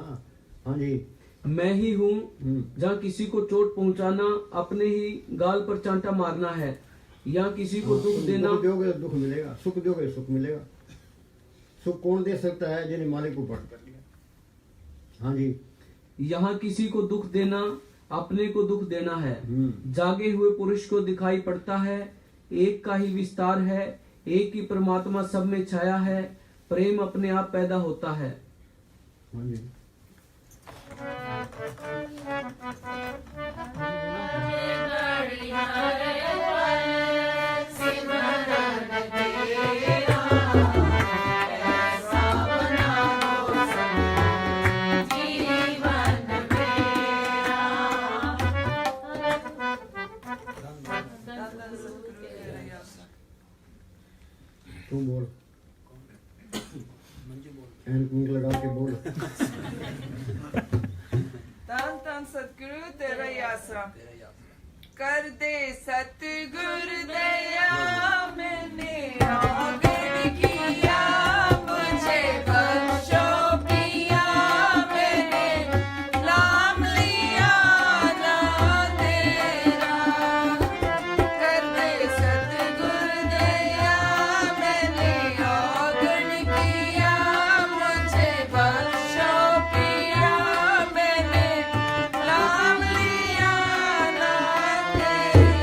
हाँ जी। मैं ही हूँ। जहाँ किसी को चोट पहुंचाना अपने ही गाल पर चांटा मारना है, या किसी को दुख देना। दुख दोगे दुख मिलेगा, सुख दोगे सुख मिलेगा। सुख कौन दे सकता है जिन्हें मालिक को पढ़ कर लिया। हाँ जी। यहाँ किसी को दुख देना अपने को दुख देना है। जागे हुए पुरुष को दिखाई पड़ता है एक का ही विस्तार है, एक ही परमात्मा सब में छाया है, प्रेम अपने आप पैदा होता है। हाँ जी। घड़ी हर पल सिमरन तेरा, ऐसा बना दो सतगुरु जीवन मेरा। तू बोल, एंड लगा के बोल। धन धन सतगुरु तेरा ही आसरा। कर दे सतगुरु दया, मैंने आगड़ किया, मुझे बख्शो पिया, मैंने नाम लिया ना तेरा। कर दे सतगुरु दया, मैंने आगड़ किया, मुझे बख्शो पिया, मैंने नाम लिया ना तेरा।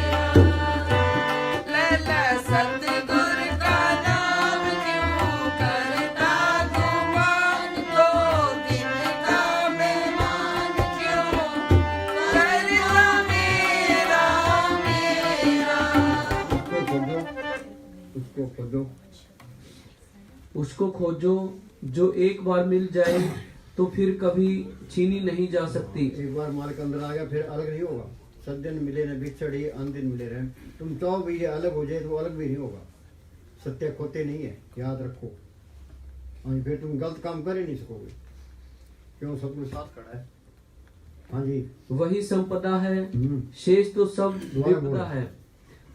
लैला सतगुरु का नाम क्यों करता गुमान, दो दिन का मेहमान क्यों करता मेरा मेरा। उसको खोजो, उसको खोजो जो एक बार मिल जाए तो फिर कभी छीनी नहीं जा सकती। एक बार मालिक अंदर आ गया फिर अलग नहीं होगा। सज्जन मिले न बिछड़ी, अनदिन मिले रहे। तुम चाहो भी ये अलग हो जाए तो अलग भी नहीं होगा। सत्य खोते नहीं है, याद रखो। हाँ, फिर तुम गलत काम कर ही नहीं सकोगे, क्यों सब कुछ साथ खड़ा है। हाँ जी, वही संपदा है, शेष तो सब दोबारा विपदा बोलो। है।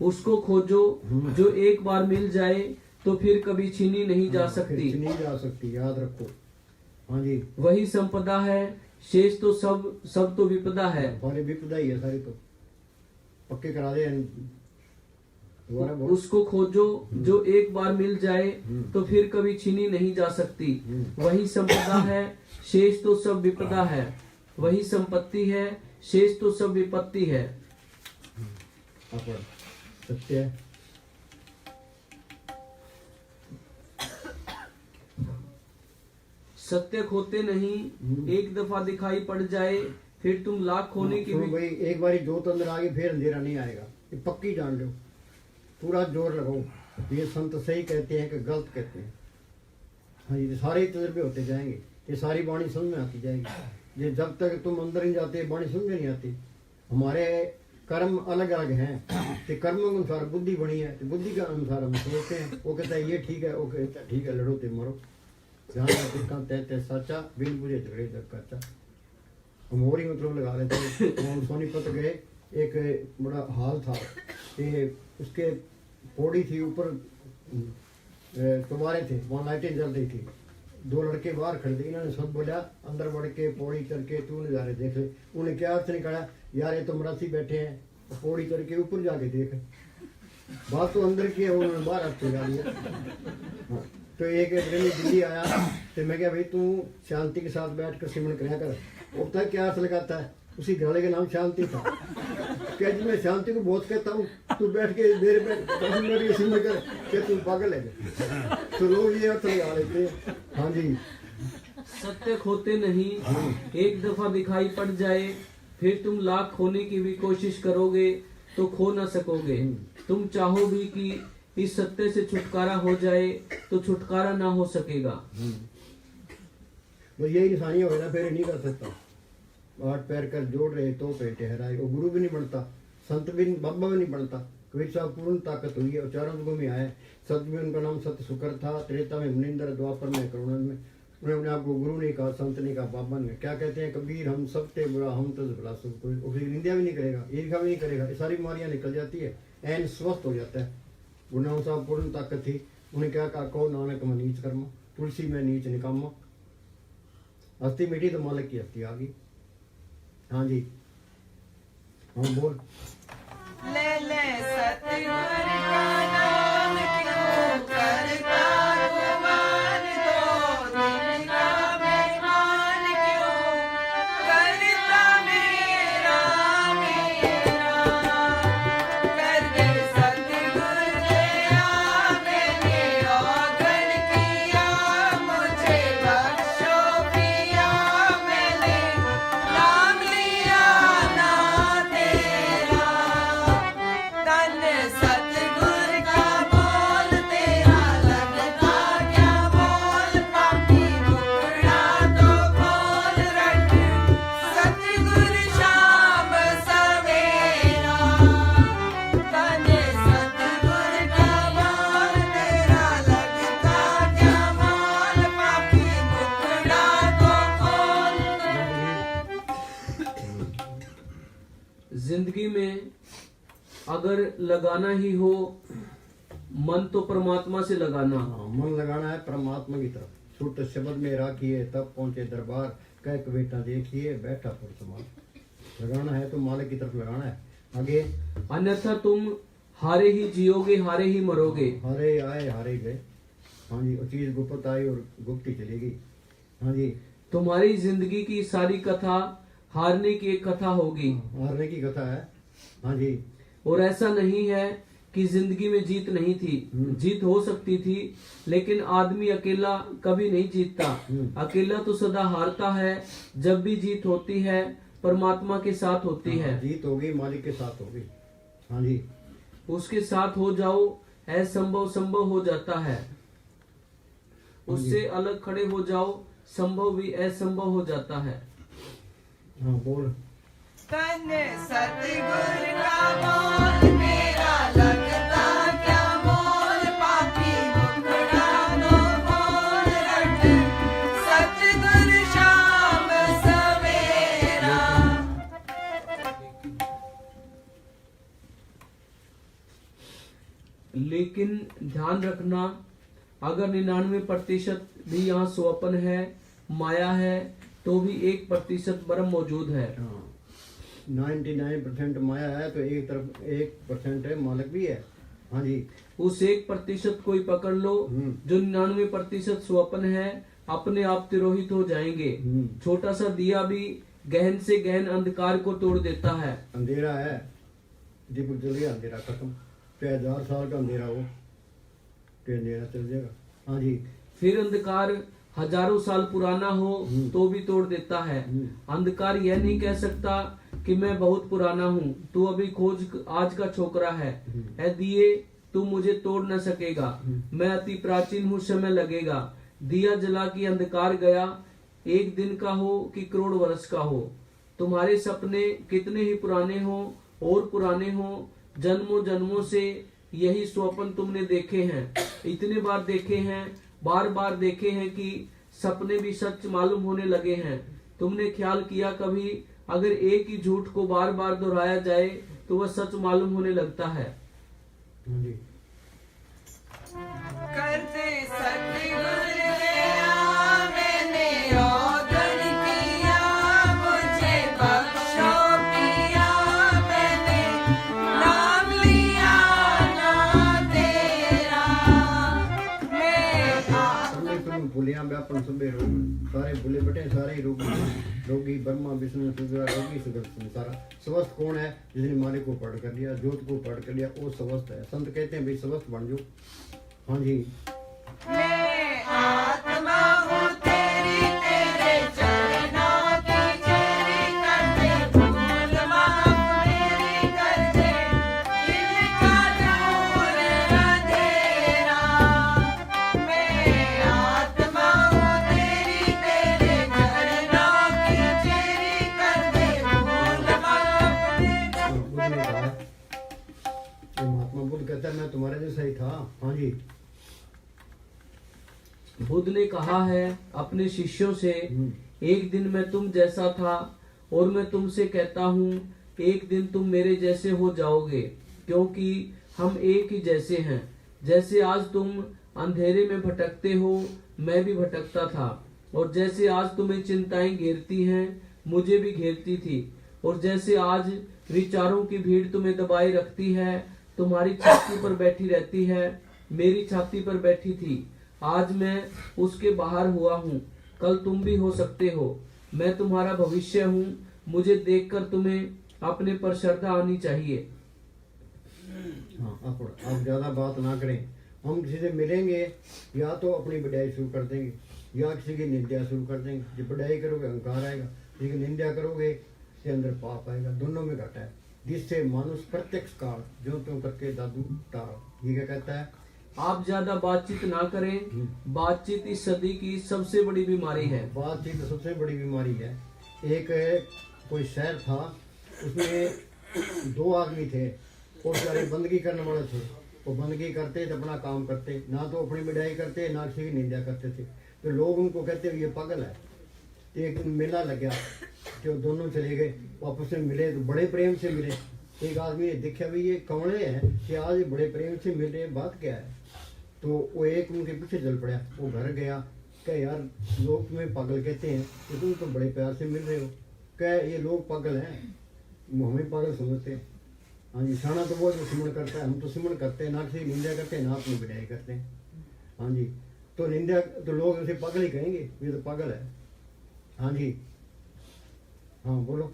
उसको खोजो जो एक बार मिल जाए तो फिर कभी छीनी नहीं जा सकती। फिर नहीं जा सकती, याद रखो। हाँ जी, वही संपदा है, शेष तो सब तो विपदा है। सारी विपदा ही है, सारी तो पक्के करा दे। दोबारा बोल। उसको खोजो जो एक बार मिल जाए तो फिर कभी छीनी नहीं जा सकती। वही संपदा है, शेष तो सब विपदा है। वही संपत्ति है, शेष तो सब विपत्ति है। अपन सत्य सत्य खोते नहीं, एक दफा दिखाई पड़ जाए फिर तुम लाख खोने की सुनो भी। भाई, एक बारी जोत अंदर आ गई फिर अंधेरा नहीं आएगा, ये पक्की जान लो। पूरा जोर लगाओ। ये संत सही कहते हैं कि गलत कहते हैं। हाँ, ये सारे तजर्बे होते जाएंगे, ये सारी वाणी समझ में आती जाएगी। ये जब तक तुम अंदर नहीं जाते वाणी समझ में नहीं आती। हमारे कर्म अलग अलग हैं, तो कर्म के अनुसार बुद्धि बनी है, तो बुद्धि के अनुसार हम सोचते हैं। वो कहता है ये ठीक है, वो कहता है ठीक है, लड़ो ते मरो। ध्यान रखो, तय तय साचा, बिन बुझे झगड़े जग काचा। हम और ही मतलब लगा रहे थे। हम सोनीपत गए, एक बड़ा हाल था, ये उसके पौड़ी थी, ऊपर तुम्हारे थे, वहाँ लाइटें जल रही थी। दो लड़के बाहर खड़े थे, इन्होंने सब बोला अंदर बढ़ के पौड़ी करके तू नजारे देख ले। उन्हें क्या अर्थ निकाला, यार ये तो मरासी बैठे हैं, पौड़ी करके ऊपर जाके देख। बात तो अंदर की है, उन्होंने बाहर अर्थ लगा लिया। हाँ, तो एक प्रेमी दिल्ली आया, तो मैं क्या भाई तू शांति के साथ बैठ कर सिमरन कराया कर। वो पता है क्या अर्थ लगाता है, उसी घराने का नाम शांति था। क्या जी मैं शांति को बहुत कहता हूँ, तू बैठ के मेरे पे सिमरन कर, क्या तू पागल है। तो लोग ये अर्थ लगा लेते हैं। हाँ जी, सत्य खोते नहीं, एक दफा दिखाई पड़ जाए फिर तुम लाख खोने की भी कोशिश करोगे तो खो न सकोगे। तुम चाहो भी कि इस सत्य से छुटकारा हो जाए तो छुटकारा ना हो सकेगा। तो यही इंसानियत हो ना, फिर नहीं कर सकता। आठ पैर कर जोड़ रहे तो पे ठहराए। वो गुरु भी नहीं बनता, संत भी नहीं, बाबा भी नहीं बनता। कबीर साहब पूर्ण ताकत हुई है और चारों युगों में आए। सत्य में उनका नाम सत्य सुकर था, त्रेता में मुनिंदर, द्वापर में करुणा में। उन्होंने अपने आप को गुरु नहीं कहा, संत नहीं कहा, बाबा ने। क्या कहते हैं कबीर, हम सब ते बुरा, हम तो भला सब। कोई निंदा भी नहीं करेगा, ईर्ष्या भी नहीं करेगा, ये सारी बीमारियां निकल जाती है, एन स्वस्थ हो जाता है। गुरु नानक साहब पूर्ण ताकत थी, उन्हें क्या कहा, कहो नानक मैं नीच कर्म, तुलसी में नीच निकामा। हस्ती मिटी तो मालिक की हस्ती आ गई। हाँ जी, हाँ बोल। ले ले सतगुर का नाम क्यों करता गुमान, दो दिन का मेहमान क्यों करता मेरा मेरा। कर दे सतगुर दया, मैंने औगण किया, मुझे बख्शो पिया, मैंने अगर लगाना ही हो मन तो परमात्मा से लगाना। हाँ, मन लगाना है परमात्मा की तरफ। छूट शब्द में राखिए तब पहुंचे दरबार, कह कविता देखिए बैठा पुरसमान। लगाना है तो मालिक की तरफ लगाना है। आगे, अन्यथा तुम हारे ही जियोगे हारे ही मरोगे। हारे आए हारे गए। हाँ जी, वो चीज गुप्त आई और गुप्त ही चलेगी। हाँ जी, तुम्हारी जिंदगी की सारी कथा हारने की एक कथा होगी। हारने की कथा है। हाँ जी, और ऐसा नहीं है कि जिंदगी में जीत नहीं थी, जीत हो सकती थी, लेकिन आदमी अकेला कभी नहीं जीतता। अकेला तो सदा हारता है। जब भी जीत होती है परमात्मा के साथ होती है। जीत होगी मालिक के साथ होगी। हाँ जी, उसके साथ हो जाओ, असंभव संभव हो जाता है। उससे अलग खड़े हो जाओ, संभव भी असंभव हो जाता है। हाँ बोल। तन सतगुर का बोल मेरा लगता क्या मोल, पापी मुखड़ा नो बोल रट सतगुर शाम सवेरा। लेकिन ध्यान रखना, अगर 99% भी यहाँ स्वप्न है, माया है, तो भी 1% ब्रह्म मौजूद है। हाँ, 99% माया है तो एक तरफ 1% है मालिक भी है। हाँ जी, उस 1% को ही पकड़ लो। जो 99% स्वप्न है अपने आप तिरोहित हो जाएंगे। छोटा सा दिया भी गहन से गहन अंधकार को तोड़ देता है। अंधेरा है, दीपक जल गया, अंधेरा खत्म। चाहे 1000 साल का अंधेरा हो तो अंधेरा चल जाएगा। हाँ जी, फिर अंधकार हजारों साल पुराना हो तो भी तोड़ देता है। अंधकार यह नहीं कह सकता कि मैं बहुत पुराना हूँ, तू अभी खोज आज का छोकरा है। ऐ दिए तू मुझे तोड़ न सकेगा, मैं अति प्राचीन हूँ, समय लगेगा। दिया जला की अंधकार गया, एक दिन का हो कि करोड़ वर्ष का हो। तुम्हारे सपने कितने ही पुराने हो और पुराने हो, जन्मों जन्मों से यही स्वप्न तुमने देखे हैं। इतने बार देखे हैं, बार बार देखे हैं कि सपने भी सच मालूम होने लगे हैं। तुमने ख्याल किया कभी अगर एक ही झूठ को बार बार दोहराया जाए तो वह सच मालूम होने लगता है। हाँ जी, करते सतगुर दया मैंने औगण किया, मुझे बख्शो किया मैंने नाम लिया ना तेरा। मैं सबने तुम भूलिया व्यापन सबे रोग, सारे भूले बटे सारे ही रोगी ब्रह्मा विष्णु सुंदरा रोगी सुगत संसारा। स्वस्थ कौन है? जिसने मालिक को पढ़ कर लिया, ज्योत को पढ़ कर लिया, वो स्वस्थ है। संत कहते हैं भाई स्वस्थ बन जाओ। हाँ जी, मैं आत्मा हूँ तेरी, तेरे चरणों की चेरी कर दे, भूल माफ मेरी कर दे, दिल का दूर अंधेरा। मैं आत्मा हूँ तेरी, तेरे चरणों की चेरी कर दे, भूल माफ मेरी। बुद्ध ने कहा, ये महात्मा बुद्ध कहता है मैं तुम्हारे जैसा ही था। हाँ जी, बुद्ध ने कहा है अपने शिष्यों से, एक दिन मैं तुम जैसा था और मैं तुमसे कहता हूँ एक दिन तुम मेरे जैसे हो जाओगे, क्योंकि हम एक ही जैसे हैं। जैसे आज तुम अंधेरे में भटकते हो, मैं भी भटकता था, और जैसे आज तुम्हें चिंताएं घेरती हैं, मुझे भी घेरती थी, और जैसे आज विचारों की भीड़ तुम्हें दबाए रखती है, तुम्हारी छाती पर बैठी रहती है, मेरी छाती पर बैठी थी। आज मैं उसके बाहर हुआ हूँ, कल तुम भी हो सकते हो। मैं तुम्हारा भविष्य हूँ, मुझे देखकर तुम्हें अपने पर श्रद्धा आनी चाहिए। हाँ आप ज्यादा बात ना करें। हम किसी से मिलेंगे या तो अपनी बढ़ाई शुरू कर देंगे या किसी की निंदा शुरू कर देंगे। जब बढ़ाई करोगे अहंकार आएगा, किसी की निंदा करोगे से अंदर पाप आएगा। दोनों में घाटा है, जिससे मानुष प्रत्यक्ष काल जो त्यों करके दादू टाल। ये क्या कहता है? आप ज्यादा बातचीत ना करें। बातचीत इस सदी की सबसे बड़ी बीमारी है। बातचीत सबसे बड़ी बीमारी है। एक कोई शहर था, उसमें 2 आदमी थे और सारे बंदगी करने वाले थे। वो बंदगी करते तो अपना काम करते, ना तो अपनी बढ़ाई करते ना किसी की निंदा करते थे। तो लोग उनको कहते ये पागल है। एक दिन मेला लग गया, जो दोनों चले गए, आपस में मिले तो बड़े प्रेम से मिले। एक आदमी ने देखा भी ये कौने हैं कि आज ये बड़े प्रेम से मिल रहे हैं, बात क्या है। तो वो एक उनके पीछे चल पड़ा, वो घर गया, कह यार लोग तुम्हें पागल कहते हैं कि तुम तो बड़े प्यार से मिल रहे हो। कह ये लोग पागल हैं, वो हमें पागल समझते हैं। हाँ जी, साना तो वो जो सिमरण करता है, हम तो सिमरण करते हैं, ना किसी निंदा करते हैं ना अपनी बढ़ाई करते हैं। हाँ जी, तो निंदा तो लोग उसे पागल ही कहेंगे, ये तो पागल है। हाँ जी, हाँ बोलो।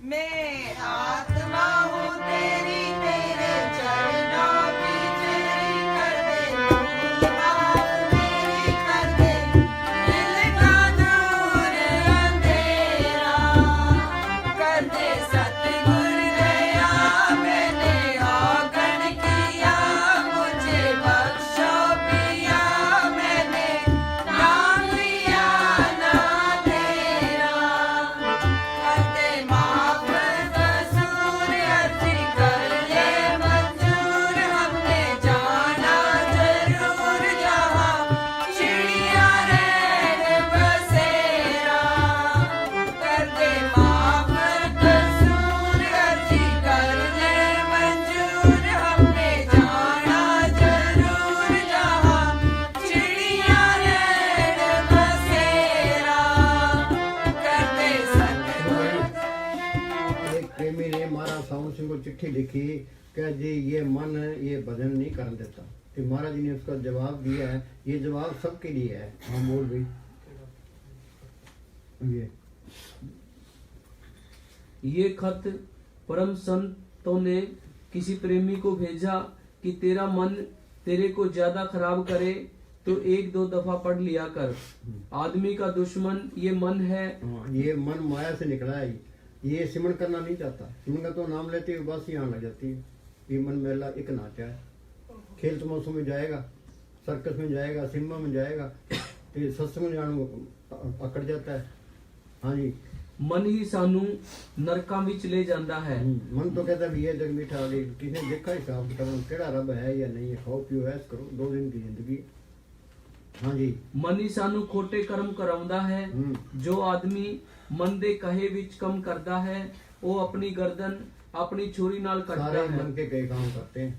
मैं आत्मा हूँ तेरी, तेरे चरणों की चेरी कर दे, तू बात मेरी कर दे, दिल का दूर अंधेरा कर दे। सतगुर दया मैंने औगण किया, मुझे बख्शो पिया, मैंने नाम लिया ना तेरा। कर दे माफ कसूर, अर्जी कर ले मंजूर, हमने जाना जरूर जहाँ चिड़िया रैन बसेरा। कर दे माफ कसूर, अर्जी कर ले मंजूर, हमने जाना जरूर जहाँ चिड़िया रैन बसेरा। कर दे सतगुर। एक प्रेमी ने महाराज सावन सिंह को चिट्ठी लिखी, क्या जी ये मन ये भजन नहीं करने देता। तो महाराज जी ने उसका जवाब दिया है, ये जवाब सबके लिए है। हाँ बोल भाई। ये खत परम संतों ने किसी प्रेमी को भेजा कि तेरा मन तेरे को ज्यादा खराब करे तो एक दो दफा पढ़ लिया कर। आदमी का दुश्मन ये मन है। हाँ, ये मन माया से निकला है, ये सिमरण करना नहीं चाहता। सिमरण का तो नाम लेते हुए बस ही आने लग जाती है। ये मन मेला एक नाचा है, खेल तमाशों में जाएगा, सर्कस में जाएगा, सिनेमा में जाएगा, तो सत्संग में जाने अकड़ जाता है। हाँ जी, मन ही सानू नरका विच ले जाता है। मन तो कहता भी ये जग मीठा वाली, किसने देखा हिसाब किताब केड़ा रब है या नहीं है, खाओ पियो ऐश करो, 2 दिन की जिंदगी। हाँ जी, मन ही सानू खोटे कर्म कराउंदा है। जो आदमी मन दे कहे विच कम करदा है, वो अपनी गर्दन अपनी छुरी नाल कटदा सारे है। मन के कई काम करते हैं,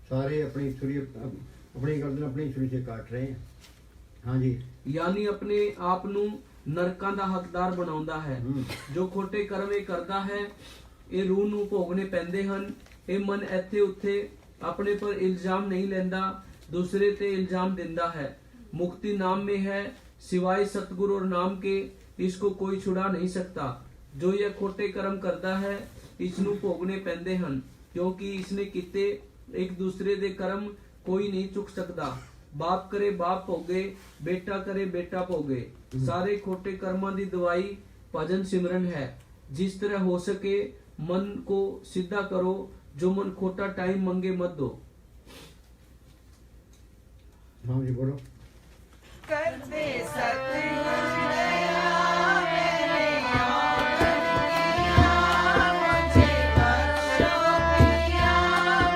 सारे अपनी छुरी अपनी गर्दन अपनी छुरी से काट रहे हैं। हाँ जी, यानी अपने आप नू नरकां दा हकदार बनाउंदा है। जो खोटे कर्म ਇਹ ਕਰਦਾ ਹੈ, ਇਹ रूह ਨੂੰ ਭੋਗਣੇ ਪੈਂਦੇ ਹਨ। ਇਹ ਮਨ ਇੱਥੇ ਉੱਥੇ अपने पर इल्जाम नहीं लेंदा, दूसरे ते इल्जाम दिंदा है। मुक्ति नाम में है, सिवाय सतगुरु और नाम के इसको कोई छुड़ा नहीं सकता। जो यह खोटे कर्म करता है इसनू भोगने पैंदे हन, क्योंकि इसने किते एक दूसरे दे कर्म कोई नहीं चुक सकता। बाप करे बाप भोगे, बेटा करे बेटा भोगे। सारे खोटे कर्मां दी दवाई भजन सिमरन है। जिस तरह हो सके मन को सीधा करो, जो मन खोटा टाइम मंगे मत दो। हाँ जी बोलो। कर दे सतगुर दया मैंने औगण किया, मुझे बख्शो पिया,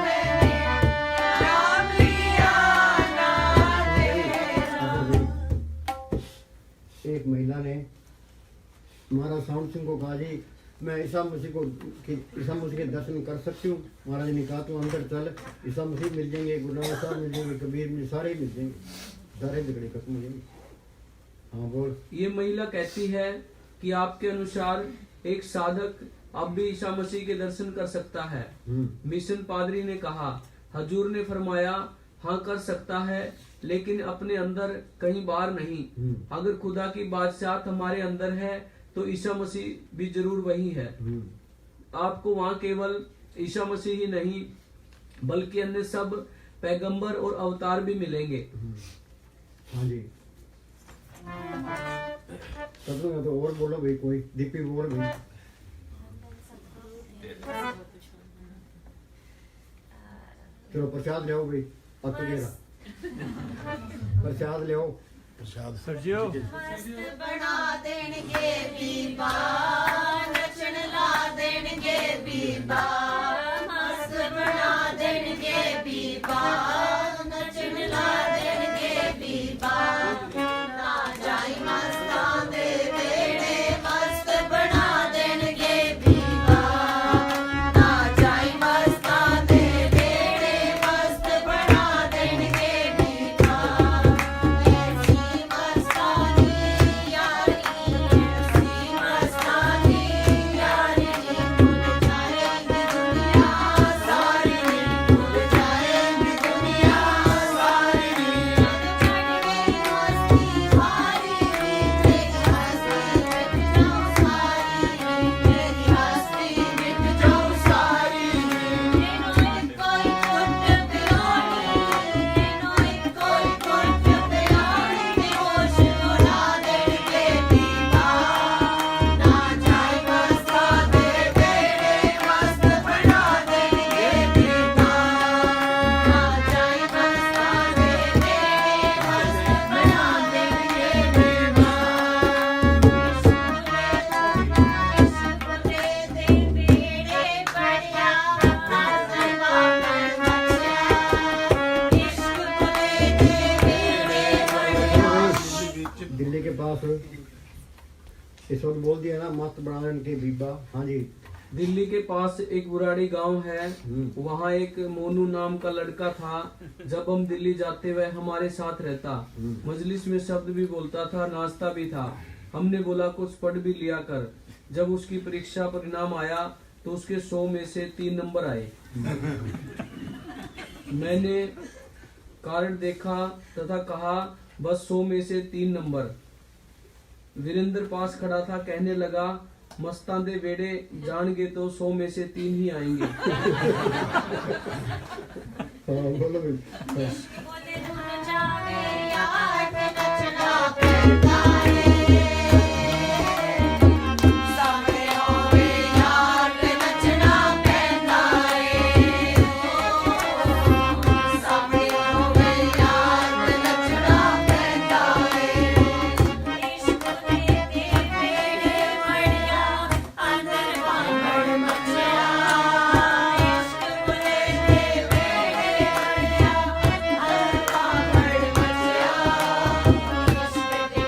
मैंने नाम लिया ना तेरा। एक महिला ने महाराज सावन सिंह को कहा, जी मैं ईसा मसीह के दर्शन कर सकती हूँ। महाराज ने कहा तू अंदर चल, ईसा मसीह मिल जाएंगे, गुरु नानक साहब मिल जाएंगे, कबीर मिल, सारे मिल जाएंगे, सारे झगड़े खत्म हो जाएंगे। हाँ बोल। ये महिला कहती है कि आपके अनुसार एक साधक अब भी ईसा मसीह के दर्शन कर सकता है। मिशन पादरी ने कहा, हजूर ने फरमाया हाँ कर सकता है, लेकिन अपने अंदर कहीं बाहर नहीं। अगर खुदा की बादशाहत हमारे अंदर है तो ईसा मसीह भी जरूर वही है। आपको वहाँ केवल ईसा मसीह ही नहीं बल्कि अन्य सब पैगंबर और अवतार भी मिलेंगे। हाँ जी, तो और बोलो भाई, कोई दीपी बोल भाई। चलो प्रसाद ले आओ भाई, प्रसाद ले आओ। मस्त बना देणगे बीबा, नचण ला देणगे बीबा। मस्त बना देणगे बीबा, नचण ला देणगे बीबा। ना जाई मस्तां दे वेड़े, मस्त बना देणगे बीबा। ना जाई इस वक्त बोल दिया ना, मस्त बना इनके बीबा। हाँ जी। दिल्ली के पास एक बुराड़ी गांव है। हम्म। वहाँ एक मोनू नाम का लड़का था। जब हम दिल्ली जाते वह हमारे साथ रहता। मजलिस में शब्द भी बोलता था, नाचता भी था। हमने बोला कुछ पढ़ भी लिया कर। जब उसकी परीक्षा परिणाम आया तो उसके 100 में से 3 नंबर आए। मैंने कार्ड देखा तथा कहा बस 100 में से 3 नंबर। वीरेंद्र पास खड़ा था, कहने लगा मस्तां दे बेड़े जाएंगे तो 100 में से 3 ही आएंगे। हाँ, बोलो भी। हाँ। बोले धुन जाने यार नचना पैंदा है सामने होवे यार नचना पैंदा है सामने होवे यार नचना पैंदा है इश्क दे बेड़े मड़िया अंदर बांगड़ मचया इश्क दे बेड़े मड़िया अंदर बांगड़ मचया इश्क दे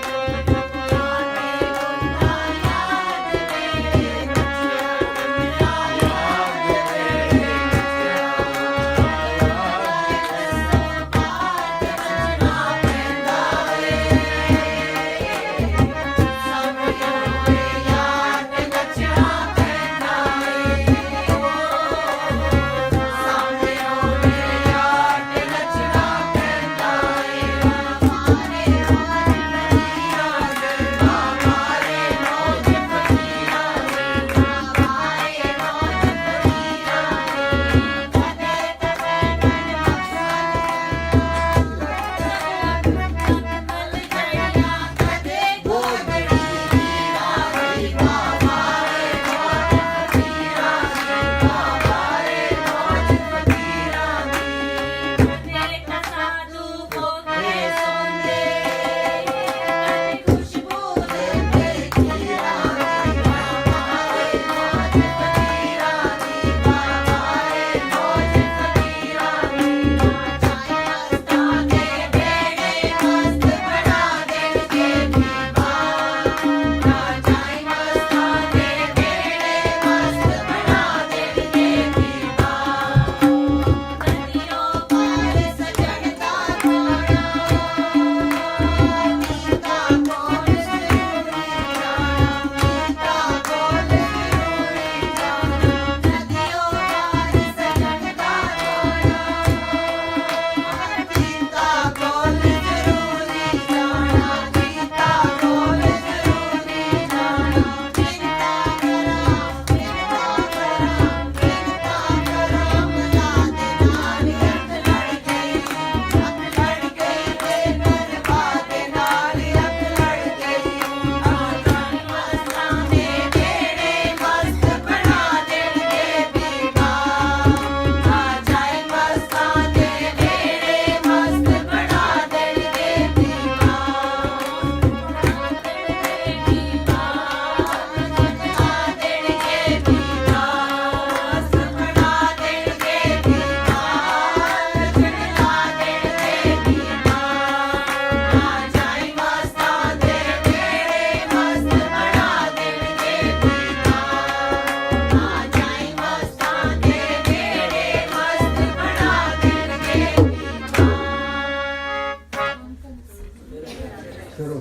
करो।